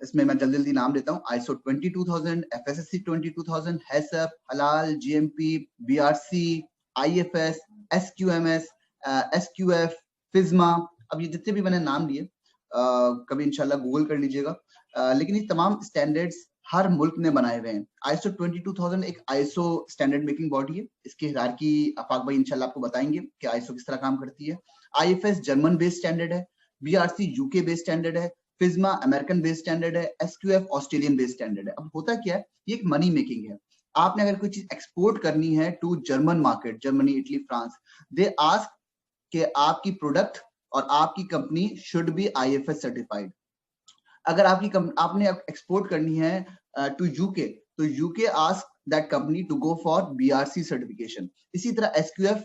इसमें मैं जल्दी जल्दी नाम लेता हूँ। ISO 22000, FSSC 22000, हैसअप, हलाल, GMP, BRC, IFS, SQMS, SQF, फिज्मा। अब ये जितने भी मैंने नाम लिए, कभी इंशाल्लाह गूगल कर लीजिएगा। लेकिन ये तमाम स्टैंडर्ड्स हर मुल्क ने बनाए हुए हैं। ISO 22000 एक ISO स्टैंडर्ड मेकिंग बॉडी है, इसकी हिरार्की अफाक भाई इंशाल्लाह आपको बताएंगे कि ISO किस तरह काम करती है। IFS जर्मन बेस्ड स्टैंडर्ड है, BRC UK बेस्ड स्टैंडर्ड है, फिज्मा अमेरिकन बेस्ड स्टैंडर्ड है, SQF ऑस्ट्रेलियन बेस्ड स्टैंडर्ड है। अब होता क्या है, ये एक मनी मेकिंग है। आपने अगर कोई चीज एक्सपोर्ट करनी है to German market, Germany, Italy, France, they ask कि आपकी प्रोडक्ट और आपकी company should be IFS certified. अगर आपने एक्सपोर्ट करनी है टू यूके, तो UK ask that company to go for BRC certification. इसी तरह SQF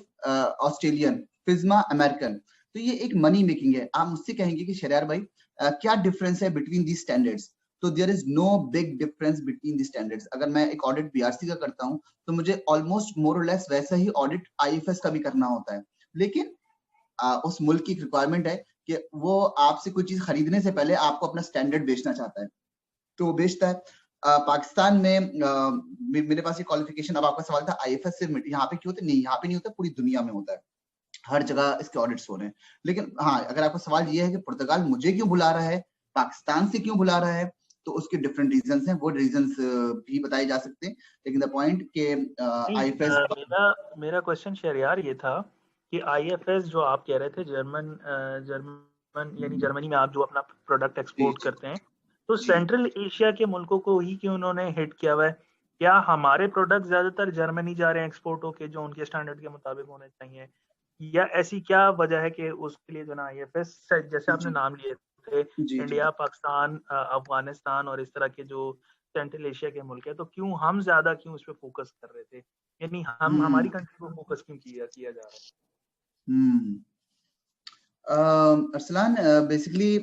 ऑस्ट्रेलियन, फिज्मा अमेरिकन। तो ये एक मनी मेकिंग है। आप मुझसे कहेंगे कि शरियार भाई क्या डिफरेंस है बिटवीन दी स्टैंडर्ड्स? तो there is no big difference between the standards. अगर मैं एक ऑडिट BRC का करता हूँ, तो मुझे ऑलमोस्ट मोर और लेस वैसा ही ऑडिट IFS का भी करना होता है, लेकिन उस मुल्क की रिक्वायरमेंट है कि वो आपसे कोई चीज खरीदने से पहले आपको अपना स्टैंडर्ड बेचना चाहता है, तो वो बेचता है। पाकिस्तान में मेरे पास ये क्वालिफिकेशन, अब आपका सवाल था IFS से यहाँ पे क्यों होता है, नहीं यहाँ पे नहीं होता, पूरी दुनिया में होता है, हर जगह इसके ऑडिट्स हो रहे हैं। लेकिन हाँ, अगर आपका सवाल ये है कि पुर्तगाल मुझे क्यों बुला रहा है, पाकिस्तान से क्यों बुला रहा है, तो उसके डिफरेंट रीजंस हैं, वो रीजंस भी बताए जा सकते हैं। लेकिन द पॉइंट के IFS, मेरा क्वेश्चन शहरयार ये था कि IFS जो आप कह रहे थे, जर्मन यानी जर्मनी में आप जो अपना प्रोडक्ट एक्सपोर्ट करते हैं, तो सेंट्रल एशिया के मुल्कों को ही क्यों उन्होंने हिट किया हुआ है? क्या हमारे प्रोडक्ट ज्यादातर जर्मनी जा रहे हैं एक्सपोर्ट होके, जो उनके स्टैंडर्ड के मुताबिक होने चाहिए, या ऐसी क्या वजह है कि उसके लिए जो ना IFS जैसे आपने नाम लिए थे, इंडिया, पाकिस्तान, अफगानिस्तान और इस तरह के जो सेंट्रल एशिया के मुल्क है, तो क्यों हम ज्यादा क्यों उस पर फोकस कर रहे थे, यानी हमारी कंट्री को फोकस क्यों किया जा रहा है? अरसलान, बेसिकली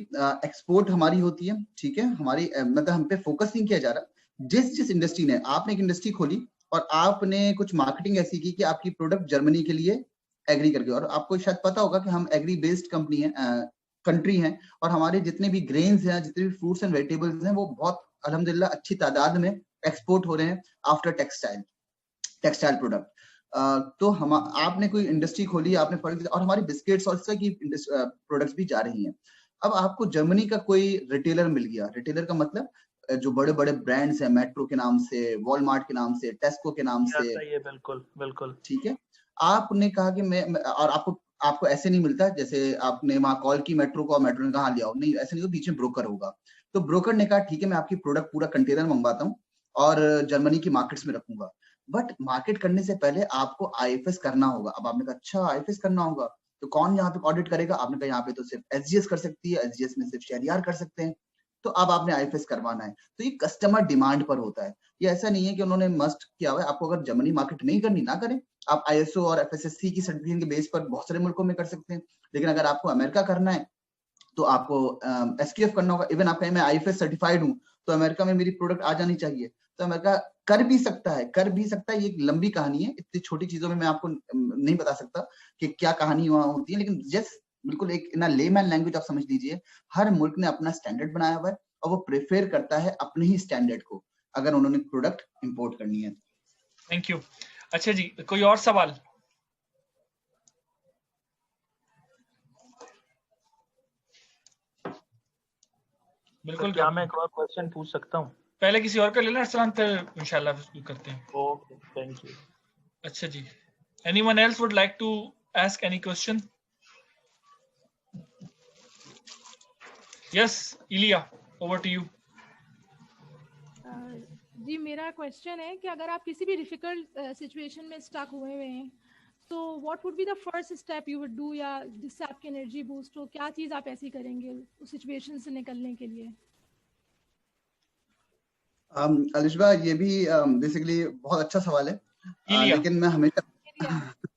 एक्सपोर्ट हमारी होती है, ठीक है, हमारी मतलब हम पे फोकस नहीं किया जा रहा। जिस इंडस्ट्री ने, आपने एक इंडस्ट्री खोली और आपने कुछ मार्केटिंग ऐसी की कि आपकी प्रोडक्ट जर्मनी के लिए एग्री कर गया, और आपको शायद पता होगा कि हम एग्री बेस्ड कंपनी है, कंट्री है, और हमारे जितने भी ग्रेन्स हैं, जितने भी फ्रूट्स एंड वेजिटेबल्स हैं, वो बहुत अल्हम्दुलिल्लाह अच्छी तादाद में एक्सपोर्ट हो रहे हैं आफ्टर टेक्सटाइल प्रोडक्ट। तो हम, आपने कोई इंडस्ट्री खोली, आपने और हमारी बिस्किट्स और इस तरह की प्रोडक्ट्स भी जा रही हैं। अब आपको जर्मनी का कोई रिटेलर मिल गया, रिटेलर का मतलब जो बड़े बड़े ब्रांड्स हैं, मेट्रो के नाम से, वॉलमार्ट के नाम से, टेस्को के नाम से, ये बिल्कुल बिल्कुल ठीक है। आपने कहा कि मैं और आपको ऐसे नहीं मिलता जैसे आपने वहां कॉल की मेट्रो को और मेट्रो ने कहा ले आओ, नहीं, ऐसे नहीं, तो बीच में ब्रोकर होगा। तो ब्रोकर ने कहा ठीक है, मैं आपकी प्रोडक्ट पूरा कंटेनर मंगवाता हूँ और जर्मनी की मार्केट्स में रखूंगा, बट मार्केट करने से पहले आपको IFS करना होगा। अब आपने कहा अच्छा IFS करना होगा, तो कौन यहाँ पे ऑडिट करेगा? आपने कहा यहाँ पे तो सिर्फ SGS कर सकती है, SGS में सिर्फ शहरियार कर सकते हैं, तो अब आपने IFS करवाना है। तो ये कस्टमर डिमांड पर होता है, ये ऐसा नहीं है कि उन्होंने मस्ट किया हुआ है। आपको अगर जर्मनी मार्केट नहीं करनी, ना करें, आप ISO और FSSC की सर्टिफिकेशन के बेस पर बहुत सारे मुल्कों में कर सकते हैं। लेकिन अगर आपको अमेरिका करना है तो आपको SQF करना होगा। इवन आप कहें मैं IFS सर्टिफाइड हूँ, तो अमेरिका में मेरी प्रोडक्ट आ जानी चाहिए, तो अमेरिका कर भी सकता है। ये एक लंबी कहानी है, इतनी छोटी चीजों में मैं आपको नहीं बता सकता कि क्या कहानी वहां होती है, लेकिन जस्ट बिल्कुल एक इन लेमैन लैंग्वेज आप समझ लीजिए, हर मुल्क ने अपना स्टैंडर्ड बनाया हुआ है और वो प्रेफर करता है अपने ही स्टैंडर्ड को अगर उन्होंने प्रोडक्ट इंपोर्ट करनी है। Thank you. अच्छा जी, कोई और सवाल? बिल्कुल। क्या मैं एक और क्वेश्चन पूछ सकता हूँ? पहले किसी और का लेना अरसलान, फिर इंशाल्लाह करते हैं। Okay, thank you. अच्छा जी, anyone else would like to ask any question? Yes, Ilya, over to you. जी, मेरा क्वेश्चन है कि अगर आप किसी भी डिफिकल्ट सिचुएशन में स्टक हुए हैं, तो what would be the first step you would do, या जिससे आपकी एनर्जी बूस्ट हो, क्या चीज आप ऐसी करेंगे उस सिचुएशन से निकलने के लिए? अलिशबा, ये भी बेसिकली बहुत अच्छा सवाल है, लेकिन मैं हमेशा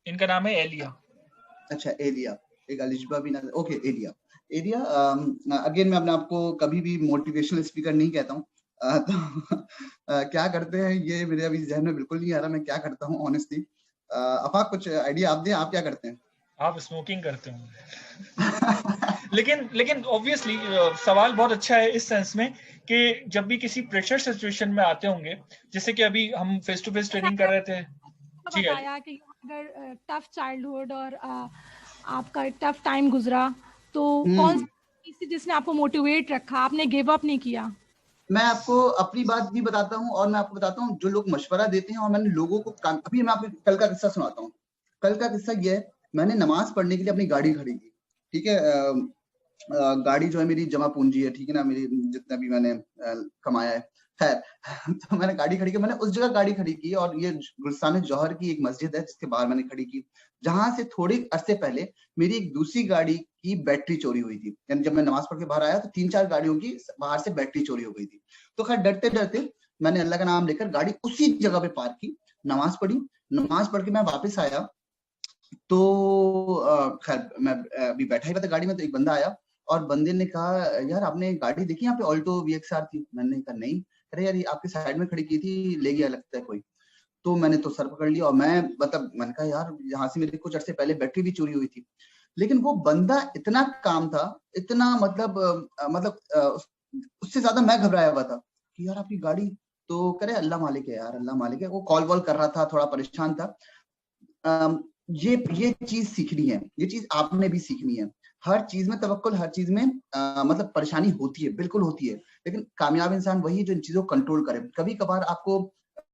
इनका नाम है एलिया। अच्छा, एलिया, एक अलिशबा भी ना, ओके, एलिया। अगेन मैं अपने आपको कभी भी मोटिवेशनल स्पीकर नहीं कहता हूँ, तो क्या करते हैं ये मेरे अभी जहन में बिल्कुल नहीं आ रहा मैं क्या करता हूँ ऑनेस्टली। अफाक, कुछ आइडिया आप दें, आप क्या करते हैं? आप स्मोकिंग करते हो। लेकिन ऑब्वियसली सवाल बहुत अच्छा है इस सेंस में कि जब भी किसी प्रेशर सिचुएशन में आते होंगे, जैसे कि अभी हम फेस टू फेस ट्रेनिंग कर रहे थे, बताया कि अगर टफ चाइल्डहुड और आपका टफ टाइम गुजरा, तो कौन सी चीज जिसने आपको मोटिवेट रखा, आपने गिव अप नहीं किया? मैं आपको अपनी बात भी बताता हूँ और मैं आपको बताता हूँ जो लोग मशवरा देते हैं, और मैंने लोगों को अभी मैं आपको कल का किस्सा सुनाता हूँ। कल का किस्सा ये है, मैंने नमाज पढ़ने के लिए अपनी गाड़ी खड़ी की, ठीक है, गाड़ी जो है मेरी जमा पूंजी है, ठीक है ना, मेरी जितना भी मैंने कमाया है, खैर। तो मैंने गाड़ी खड़ी की, मैंने उस जगह गाड़ी खड़ी की, और ये गुलस्तान जौहर की एक मस्जिद है जिसके बाहर मैंने खड़ी की, जहां से थोड़ी अरसे पहले मेरी एक दूसरी गाड़ी की बैटरी चोरी हुई थी। यानी जब मैं नमाज पढ़ के बाहर आया तो 3-4 गाड़ियों की बाहर से बैटरी चोरी हो गई थी। तो खैर डरते डरते मैंने अल्लाह का नाम लेकर गाड़ी उसी जगह पे पार्क की, नमाज पढ़ी, नमाज पढ़ के मैं वापस आया, तो खैर मैं अभी बैठा ही था गाड़ी में, तो एक बंदा आया और बंदे ने कहा, यार आपने गाड़ी देखी यहाँ पे ऑल्टो VXR थी? मैंने कहा नहीं। अरे यार, ये आपके साइड में खड़ी की थी, ले गया लगता है कोई। तो मैंने तो सर पकड़ लिया और मैं मतलब मैंने कहा यार, यहाँ से मेरे कुछ अर्से पहले बैटरी भी चोरी हुई थी। लेकिन वो बंदा इतना काम था, इतना मतलब उससे ज्यादा मैं घबराया हुआ था कि यार आपकी गाड़ी, तो करे अल्लाह मालिक है यार, अल्लाह मालिक है। वो कॉल वॉल कर रहा था, थोड़ा परेशान था। ये चीज सीखनी है, ये चीज आपने भी सीखनी है। हर चीज में तवक्कुल, हर चीज में मतलब परेशानी होती है, बिल्कुल होती है, लेकिन कामयाब इंसान वही है जो इन चीजों को कंट्रोल करे। कभी कभार आपको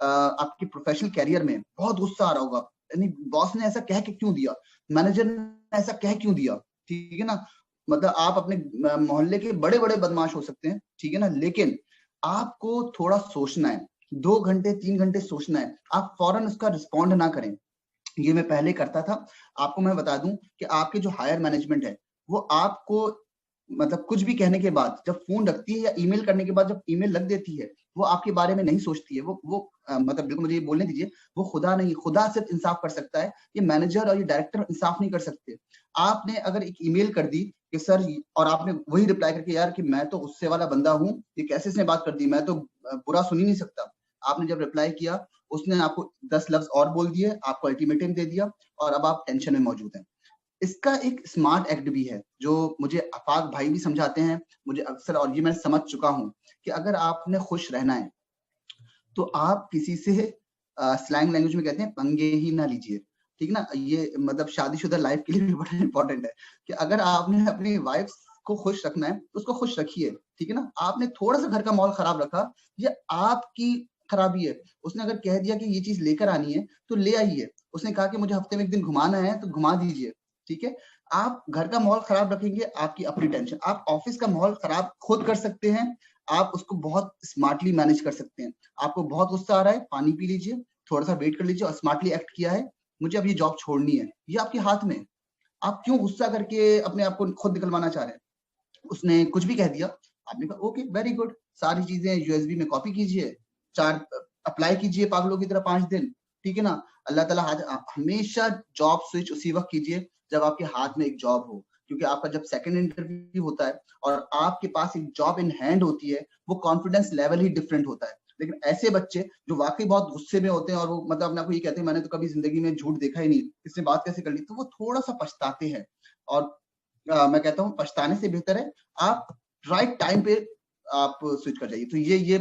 आपके प्रोफेशनल कैरियर में बहुत गुस्सा आ रहा होगा, यानी बॉस ने ऐसा कह के क्यों दिया, मैनेजर ने ऐसा कह क्यों दिया, ठीक है ना। मतलब आप अपने मोहल्ले के बड़े बड़े बदमाश हो सकते हैं, ठीक है ना, लेकिन आपको थोड़ा सोचना है, 2 घंटे 3 घंटे सोचना है, आप फौरन उसका रिस्पॉन्ड ना करें। ये मैं पहले करता था। आपको मैं बता दूं कि आपके जो हायर मैनेजमेंट है वो आपको मतलब कुछ भी कहने के बाद जब फोन रखती है या ईमेल करने के बाद जब ईमेल लग देती है, वो आपके बारे में नहीं सोचती है। वो मतलब बिल्कुल मुझे ये बोलने दीजिए, वो खुदा नहीं, खुदा सिर्फ इंसाफ कर सकता है, ये मैनेजर और ये डायरेक्टर इंसाफ नहीं कर सकते। आपने अगर एक ईमेल कर दी कि सर, और आपने वही रिप्लाई करके यार कि मैं तो गुस्से वाला बंदा हूँ, ये कैसे इसने बात कर दी, मैं तो बुरा सुन ही नहीं सकता। आपने जब रिप्लाई किया, उसने आपको 10 लफ्ज और बोल दिए, आपको अल्टीमेटम दे दिया, और अब आप टेंशन में मौजूद हैं। इसका एक स्मार्ट एक्ट भी है जो मुझे आफाक भाई भी समझाते हैं, मुझे अक्सर, और ये मैं समझ चुका हूं कि अगर आपने खुश रहना है तो आप किसी से स्लैंग लैंग्वेज में कहते हैं पंगे ही ना लीजिए, ठीक ना। ये मतलब शादीशुदा लाइफ के लिए भी बड़ा इंपॉर्टेंट है कि अगर आपने अपनी वाइफ को खुश रखना है तो उसको खुश रखिए, ठीक है ना। आपने थोड़ा सा घर का माहौल खराब रखा, ये आपकी खराबी है। उसने अगर कह दिया कि ये चीज लेकर आनी है तो ले आइए, उसने कहा कि मुझे हफ्ते में एक दिन घुमाना है तो घुमा दीजिए, ठीक है। आप घर का माहौल खराब रखेंगे, आपकी अपनी टेंशन। आप ऑफिस का माहौल खराब खुद कर सकते हैं, आप उसको बहुत स्मार्टली मैनेज कर सकते हैं। आपको बहुत गुस्सा आ रहा है, पानी पी लीजिए, थोड़ा सा वेट कर लीजिए, और स्मार्टली एक्ट किया है, मुझे अब ये जॉब छोड़नी है, ये आपके हाथ में। आप क्यों गुस्सा करके अपने आप को खुद निकलवाना चाह रहे हैं। उसने कुछ भी कह दिया, आपने कहा ओके वेरी गुड, सारी चीजें यूएसबी में कॉपी कीजिए, 4 अप्लाई कीजिए पागलों की तरह 5 दिन, ठीक है ना। अल्लाह ताला हमेशा जॉब स्विच उसी वक्त कीजिए जब आपके हाथ में एक जॉब हो, क्योंकि आपका जब सेकंड इंटरव्यू होता है और आपके पास एक जॉब इन हैंड होती है, वो कॉन्फिडेंस लेवल ही डिफरेंट होता है। लेकिन ऐसे बच्चे जो वाकई बहुत गुस्से में होते हैं और वो मतलब अपने आप को ये कहते हैं मैंने तो कभी जिंदगी में झूठ देखा ही नहीं, इससे बात कैसे कर ली, तो वो थोड़ा सा पछताते हैं। और मैं कहता हूँ पछताने से बेहतर है आप राइट टाइम पे आप स्विच कर जाइए। तो ये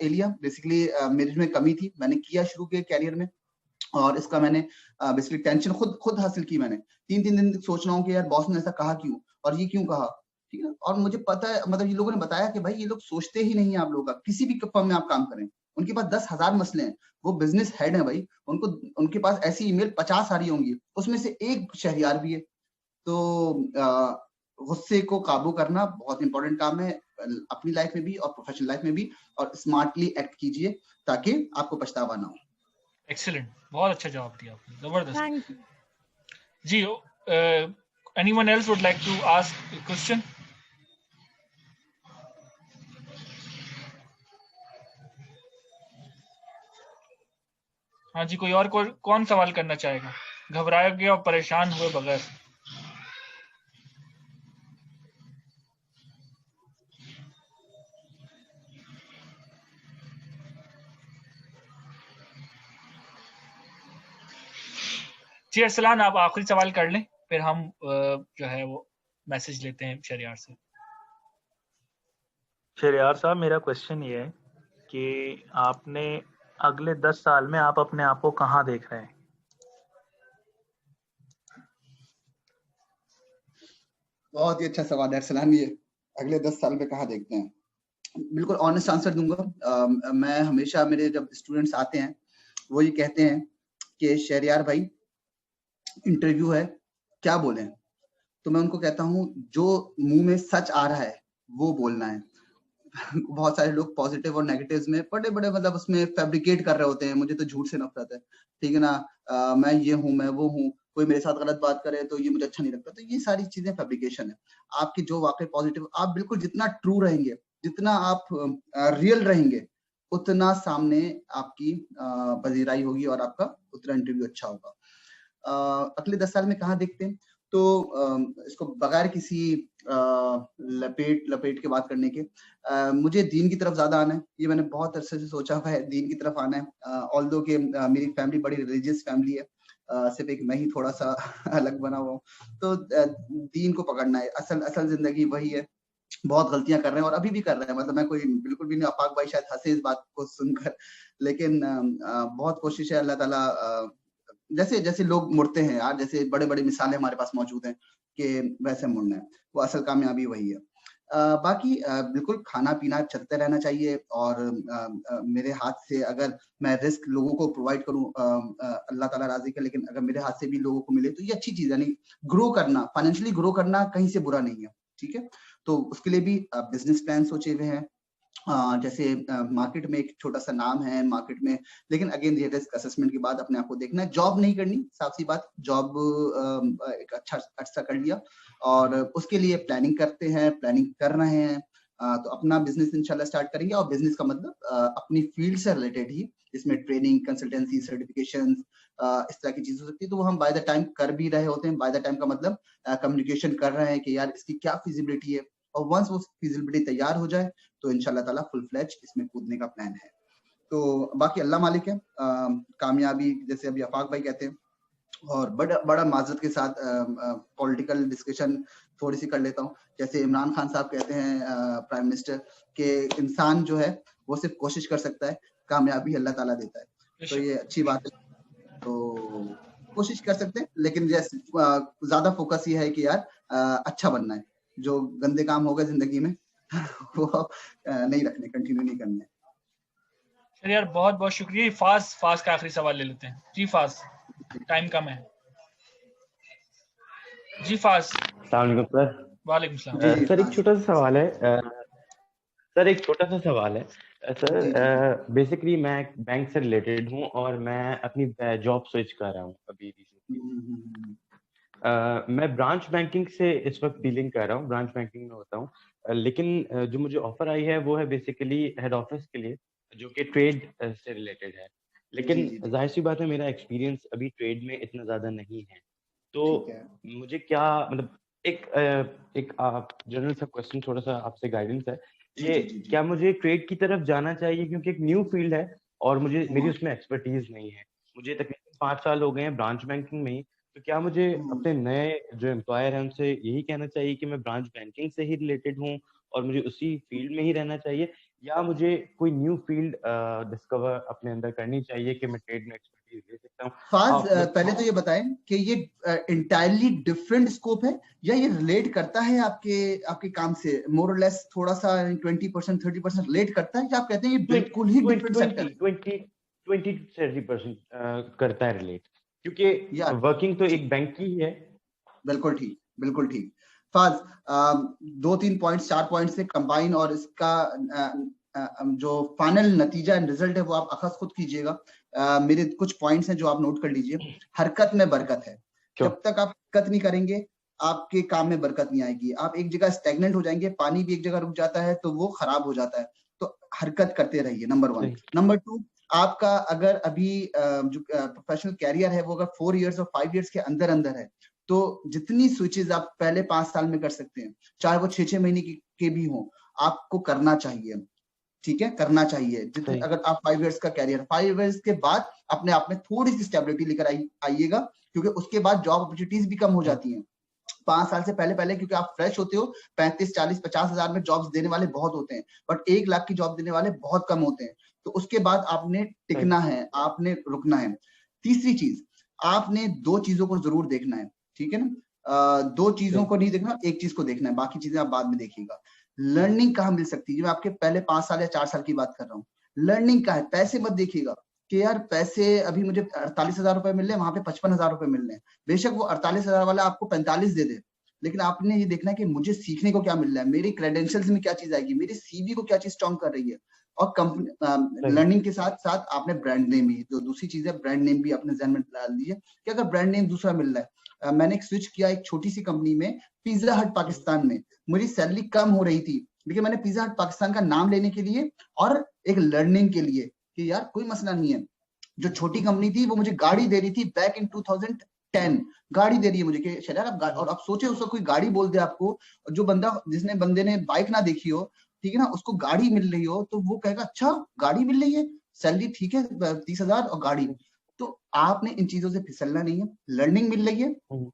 एलिया बेसिकली मेरे में कमी थी, मैंने किया शुरू के कैरियर में, और इसका मैंने बेसिकली टेंशन खुद हासिल की। मैंने 3-3 दिन सोच रहा हूँ कि यार बॉस ने ऐसा कहा क्यों, और ये क्यों कहा, ठीक है। और मुझे पता है, मतलब ये लोगों ने बताया कि भाई ये लोग सोचते ही नहीं है आप लोगों का। किसी भी फर्म में आप काम करें, उनके पास 10,000 मसले हैं, वो बिजनेस हेड है भाई, उनके पास ऐसी ईमेल 50 आ रही होंगी, उसमें से एक शहरियार भी है। तो गुस्से को काबू करना बहुत इंपॉर्टेंट काम है, अपनी लाइफ में भी और प्रोफेशनल लाइफ में भी, और स्मार्टली एक्ट कीजिए ताकि आपको पछतावा ना हो। एक्सीलेंट, बहुत अच्छा जवाब दिया आपने, जबरदस्त। Thank you ji, anyone else would like to ask a question? हाँ जी, कोई और कौन सवाल करना चाहेगा, घबराए और परेशान हुए बगैर? जी अरसलान, आप आखिरी सवाल कर लें, फिर हम जो है वो मैसेज लेते हैं शहरियार से। शहरियार साहब, मेरा क्वेश्चन ये है कि आपने अगले 10 साल में आप अपने आप को कहाँ देख रहे हैं? बहुत ही अच्छा सवाल है अरसलान, ये अगले 10 साल में कहाँ देखते हैं। बिल्कुल ऑनेस्ट आंसर दूंगा। मैं हमेशा, मेरे जब स्टूडेंट्स आते हैं वो ये कहते हैं कि शहरियार भाई इंटरव्यू है, क्या बोले, तो मैं उनको कहता हूँ जो मुंह में सच आ रहा है वो बोलना है। बहुत सारे लोग पॉजिटिव और नेगेटिव्स में बड़े बड़े मतलब उसमें फैब्रिकेट कर रहे होते हैं, मुझे तो झूठ से नफरत है, ठीक है ना। मैं ये हूँ, मैं वो हूँ, कोई मेरे साथ गलत बात करे तो ये मुझे अच्छा नहीं लगता। तो ये सारी चीजें फैब्रिकेशन है। आपकी जो वाकई पॉजिटिव, आप बिल्कुल जितना ट्रू रहेंगे, जितना आप रियल रहेंगे, उतना सामने आपकी पजीराई होगी और आपका उतना इंटरव्यू अच्छा होगा। अगले 10 साल में कहाँ देखते हैं, तो इसको बगैर किसी लपेट के बात करने के, मुझे दीन की तरफ ज्यादा आना है। ये मैंने बहुत अरसे से सोचा हुआ है, दीन की तरफ आना है। ऑल्दो के मेरी फैमिली बड़ी रिलीजियस फैमिली है, सिर्फ एक मैं ही थोड़ा सा अलग बना हुआ हूँ। तो दीन को पकड़ना है, असल जिंदगी वही है। बहुत गलतियां कर रहे हैं और अभी भी कर रहे हैं, मतलब मैं कोई बिल्कुल भी नहीं, अफाक भाई शायद हंसे इस बात को सुनकर, लेकिन बहुत कोशिश है अल्लाह ताला जैसे जैसे लोग मुड़ते हैं यार, जैसे बड़े बड़े मिसालें हमारे पास मौजूद हैं कि वैसे मुड़ना है, वो असल कामयाबी वही है। बाकी बिल्कुल खाना पीना चलते रहना चाहिए और मेरे हाथ से अगर मैं रिस्क लोगों को प्रोवाइड करूं, अल्लाह ताला राजी है, लेकिन अगर मेरे हाथ से भी लोगों को मिले तो ये अच्छी चीज है। नहीं, ग्रो करना, फाइनेंशियली ग्रो करना कहीं से बुरा नहीं है, ठीक है। तो उसके लिए भी बिजनेस प्लान सोचे हुए हैं। जैसे मार्केट में एक छोटा सा नाम है मार्केट में, लेकिन अगेन ये रिस्क असेसमेंट के बाद अपने आप को देखना है। जॉब नहीं करनी, साफ सी बात, जॉब एक अच्छा कर लिया और उसके लिए प्लानिंग करते हैं, प्लानिंग कर रहे हैं। तो अपना बिजनेस इंशाल्लाह स्टार्ट करेंगे और बिजनेस का मतलब अपनी फील्ड से रिलेटेड ही, इसमें ट्रेनिंग, कंसल्टेंसी, सर्टिफिकेशन, इस तरह की चीज हो सकती है। तो वो हम बाय द टाइम कर भी रहे होते हैं। बाय द टाइम का मतलब कम्युनिकेशन कर रहे हैं कि यार इसकी क्या फिजिबिलिटी है, और वंस वो फिजिबिलिटी तैयार हो जाए तो इंशाल्लाह ताला फुल फ्लेज इसमें कूदने का प्लान है। तो बाकी अल्लाह मालिक है, कामयाबी जैसे अभी अफाक भाई कहते हैं। और बड़ा माजरत के साथ पॉलिटिकल डिस्कशन थोड़ी सी कर लेता हूँ। जैसे इमरान खान साहब कहते हैं प्राइम मिनिस्टर के, इंसान जो है वो सिर्फ कोशिश कर सकता है, कामयाबी अल्लाह ताला देता है। तो ये अच्छी बात है, तो कोशिश कर सकते हैं, लेकिन जैसे ज्यादा फोकस ये है कि यार अच्छा बनना है, जो गंदे काम हो गए जिंदगी में वो नहीं रखने, कंटिन्यू नहीं करने। चलिए यार, बहुत बहुत शुक्रिया। फास्ट का आखिरी सवाल ले लेते हैं जी। फास्ट, टाइम कम है जी। फास्ट, अस्सलाम वालेकुम सर। वालेकुम सलाम। सर एक छोटा सा सवाल है। सर बेसिकली मैं बैंक से रिलेटेड हूँ और मैं अपनी जॉब स्विच कर रहा हूँ अभी रिसेंटली। मैं ब्रांच बैंकिंग से इस वक्त डीलिंग कर रहा हूँ, ब्रांच बैंकिंग में होता हूँ, लेकिन जो मुझे ऑफर आई है वो है बेसिकली हेड ऑफिस के लिए, जो कि ट्रेड से रिलेटेड है। लेकिन जाहिर सी बात है मेरा एक्सपीरियंस अभी ट्रेड में इतना ज्यादा नहीं है, तो मुझे क्या मतलब एक जनरल सा क्वेश्चन, थोड़ा सा आपसे गाइडेंस है कि क्या मुझे ट्रेड की तरफ जाना चाहिए, क्योंकि एक न्यू फील्ड है और मेरी उसमें एक्सपर्टीज नहीं है। मुझे तकरीबन 5 साल हो गए हैं ब्रांच बैंकिंग में ही, तो क्या मुझे अपने नए जो एम्प्लॉयर हैं उनसे यही कहना चाहिए कि मैं ब्रांच बैंकिंग से ही रिलेटेड हूँ और मुझे उसी फील्ड में ही रहना चाहिए, या मुझे कोई न्यू फील्ड डिस्कवर अपने अंदर करनी चाहिए कि मैं ट्रेड में एक्सपर्टीज ले सकता हूँ? फाज, पहले तो ये बताएं कि ये इंटायरली डिफरेंट स्कोप है या ये रिलेट करता है आपके काम से, मोर और लेस थोड़ा सा 20% 30% रिलेट करता है, या आप कहते हैं ये बिल्कुल ही डिफरेंट सेक्टर है? 20-30% करता है रिलेट, क्योंकि वर्किंग तो एक बैंक की ही है। बिल्कुल ठीक, बिल्कुल ठीक। फाज, 2-3 पॉइंट्स 4 पॉइंट से कंबाइन और इसका जो फाइनल नतीजा एंड रिजल्ट है वो आप अखज़ खुद कीजिएगा। मेरे कुछ पॉइंट्स हैं जो आप नोट कर लीजिए। हरकत में बरकत है। जब तक आप हरकत नहीं करेंगे आपके काम में बरकत नहीं आएगी। आप एक जगह स्टैग्नेंट हो जाएंगे, पानी भी एक जगह रुक जाता है तो वो खराब हो जाता है। तो हरकत करते रहिए, नंबर 1। नंबर 2, आपका अगर अभी जो प्रोफेशनल कैरियर है वो अगर 4 इयर्स और 5 इयर्स के अंदर है, तो जितनी स्विचेस आप पहले 5 साल में कर सकते हैं, चाहे वो 6-6 महीने के भी हो, आपको करना चाहिए। ठीक है, करना चाहिए। जितने अगर आप 5 इयर्स का कैरियर, 5 इयर्स के बाद अपने आप में थोड़ी सी स्टेबिलिटी लेकर आइएगा, क्योंकि उसके बाद जॉब अपॉर्चुनिटीज भी कम हो जाती हैं। 5 साल से पहले क्योंकि आप फ्रेश होते हो, 35, 40, 50 हजार में जॉब्स देने वाले बहुत होते हैं, बट 1 लाख की जॉब देने वाले बहुत कम होते हैं। तो उसके बाद आपने टिकना है, आपने रुकना है। तीसरी चीज, आपने 2 चीजों को जरूर देखना है, ठीक है ना? 2 चीजों को नहीं देखना, एक चीज को देखना है, बाकी चीजें आप बाद में देखिएगा। लर्निंग कहाँ मिल सकती है? मैं आपके पहले 5 साल या 4 साल की बात कर रहा हूँ। लर्निंग का है, पैसे मत देखिएगा कि यार पैसे अभी मुझे 48,000 रुपए मिल रहे हैं, वहां पे 55,000 रुपए मिल रहे हैं। बेशक वो 48,000 वाला आपको 45 दे दे, लेकिन आपने ये देखना है कि मुझे सीखने को क्या मिल रहा है, मेरी क्रेडेंशियल्स में क्या चीज आएगी, मेरी सीवी को क्या चीज स्ट्रॉन्ग कर रही है। और कंपनी लर्निंग के साथ साथ आपने ब्रांड नेम भी, जो दूसरी चीज है, ब्रांड नेम भी अपने ध्यान में डाल दीजिए कि अगर ब्रांड नेम दूसरा मिल रहा है। मैंने एक स्विच किया एक छोटी सी कंपनी में, पिज्जा हट पाकिस्तान में। मेरी सैलरी कम हो रही थी, लेकिन मैंने पिज्जा हट पाकिस्तान का नाम लेने के लिए और एक लर्निंग के लिए कि यार कोई मसला नहीं है। जो छोटी कंपनी थी वो मुझे गाड़ी दे रही थी बैक इन 2010, गाड़ी दे रही है मुझे कि शहर आप, और आप सोचे उसको कोई गाड़ी बोल दे आपको, जो बंदे ने बाइक ना देखी हो, ठीक है ना, उसको गाड़ी मिल रही हो, तो वो कहेगा अच्छा गाड़ी मिल रही है, सैलरी ठीक है 30,000 और गाड़ी। तो आपने इन चीजों से फिसलना नहीं है, लर्निंग मिल रही है,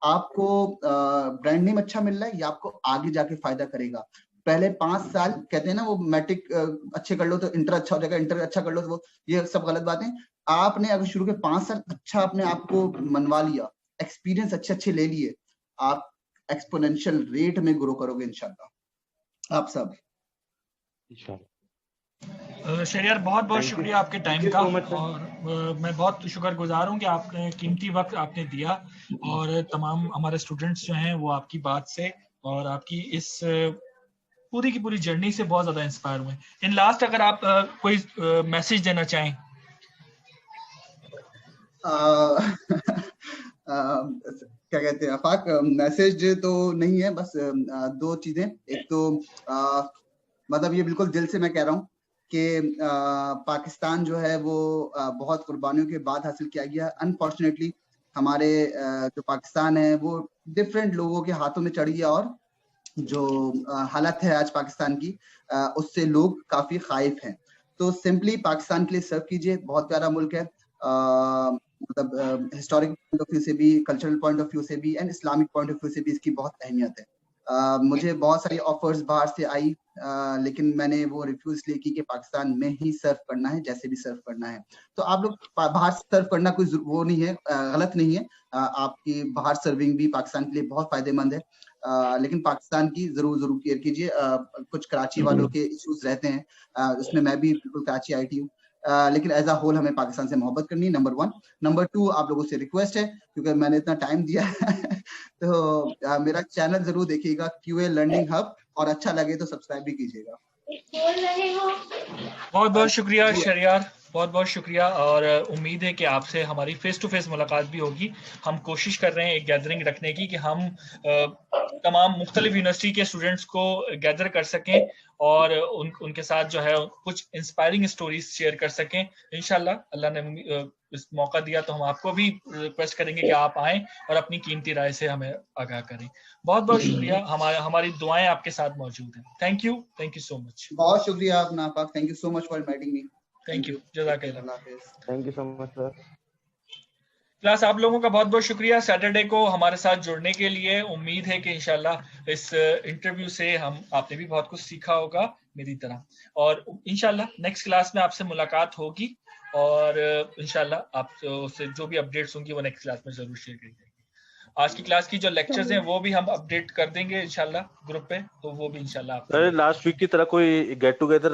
आपको ब्रांड नेम अच्छा मिल रहा है, ये आपको आगे जाके फायदा करेगा। पहले 5 साल कहते हैं ना वो मैट्रिक अच्छे कर लो तो इंटर अच्छा हो जाएगा, इंटर अच्छा कर लो तो वो, ये सब गलत बातें। आपने अगर शुरू के 5 साल अच्छा अपने आप को मनवा लिया, एक्सपीरियंस अच्छे ले लिए, आप एक्सपोनेंशियल रेट में ग्रो करोगे इंशाल्लाह आप सब। शहरयार बहुत बहुत शुक्रिया आपके टाइम का, और मैं बहुत शुक्रगुजार हूँ कि आपने कीमती वक्त आपने दिया, और तमाम हमारे स्टूडेंट्स जो हैं वो आपकी बात से और आपकी इस पूरी की पूरी जर्नी से बहुत ज्यादा इंस्पायर हुए। इन लास्ट अगर आप कोई मैसेज देना चाहें। क्या कहते हैं आफाक, मैसेज तो नहीं है, बस 2 चीजें। एक तो मतलब ये बिल्कुल दिल से मैं कह रहा हूँ कि पाकिस्तान जो है वो बहुत कुर्बानियों के बाद हासिल किया गया। अनफॉर्चुनेटली हमारे जो पाकिस्तान है वो डिफरेंट लोगों के हाथों में चढ़ गया, और जो हालत है आज पाकिस्तान की, उससे लोग काफी खाइफ हैं। तो सिंपली पाकिस्तान के लिए सर्व कीजिए, बहुत प्यारा मुल्क है, मतलब हिस्टोरिक पॉइंट ऑफ व्यू से भी, कल्चरल पॉइंट ऑफ व्यू से भी, and Islamic point of view से भी इसकी बहुत अहमियत है। मुझे बहुत सारी ऑफर्स बाहर से आई, लेकिन मैंने वो रिफ्यूज इसलिए की कि पाकिस्तान में ही सर्व करना है, जैसे भी सर्व करना है। तो आप लोग बाहर सर्व करना कोई वो नहीं है, गलत नहीं है, आपकी बाहर सर्विंग भी पाकिस्तान के लिए बहुत फायदेमंद है, लेकिन पाकिस्तान की जरूर केयर कीजिए। कुछ कराची वालों के इश्यूज रहते हैं, उसमें मैं भी बिल्कुल कराची आई हूँ, लेकिन एज अ होल हमें पाकिस्तान से मोहब्बत करनी है, नंबर 1। नंबर 2, आप लोगों से रिक्वेस्ट है, क्योंकि मैंने इतना टाइम दिया है तो मेरा चैनल जरूर देखिएगा, QA लर्निंग हब, और अच्छा लगे तो सब्सक्राइब भी कीजिएगा। बहुत बहुत शुक्रिया शहरयार, बहुत बहुत शुक्रिया, और उम्मीद है कि आपसे हमारी फेस टू फेस मुलाकात भी होगी। हम कोशिश कर रहे हैं एक गैदरिंग रखने की कि हम तमाम मुख्तलिफ यूनिवर्सिटी के स्टूडेंट्स को गैदर कर सकें और उनके साथ जो है कुछ इंस्पायरिंग स्टोरीज शेयर कर सकें। इंशाल्लाह अल्लाह ने इस मौका दिया तो हम आपको भी रिक्वेस्ट करेंगे कि आप आएं और अपनी कीमती राय से हमें आगाह करें। बहुत बहुत शुक्रिया, हमारी दुआएं आपके साथ मौजूद हैं। Thank you so much. बहुत शुक्रिया आप नाफाक, thank you so much for inviting me. Thank you, जज़ाकल्लाह। Thank you so much sir. Class आप लोगों का बहुत बहुत शुक्रिया सैटरडे को हमारे साथ जुड़ने के लिए। उम्मीद है कि इंशाल्लाह इस इंटरव्यू से आपने भी बहुत कुछ सीखा होगा मेरी तरह, और इंशाल्लाह नेक्स्ट क्लास में आपसे मुलाकात होगी, और इंशाल्लाह आप से जो भी अपडेट्स होंगी वो नेक्स्ट क्लास में जरूर शेयर करी जाएगी। आज की क्लास की जो लेक्चर्स हैं वो भी हम अपडेट कर देंगे इंशाल्लाह ग्रुप पे, तो वो भी इंशाल्लाह आप लास्ट वीक की तरह कोई गेट टुगेदर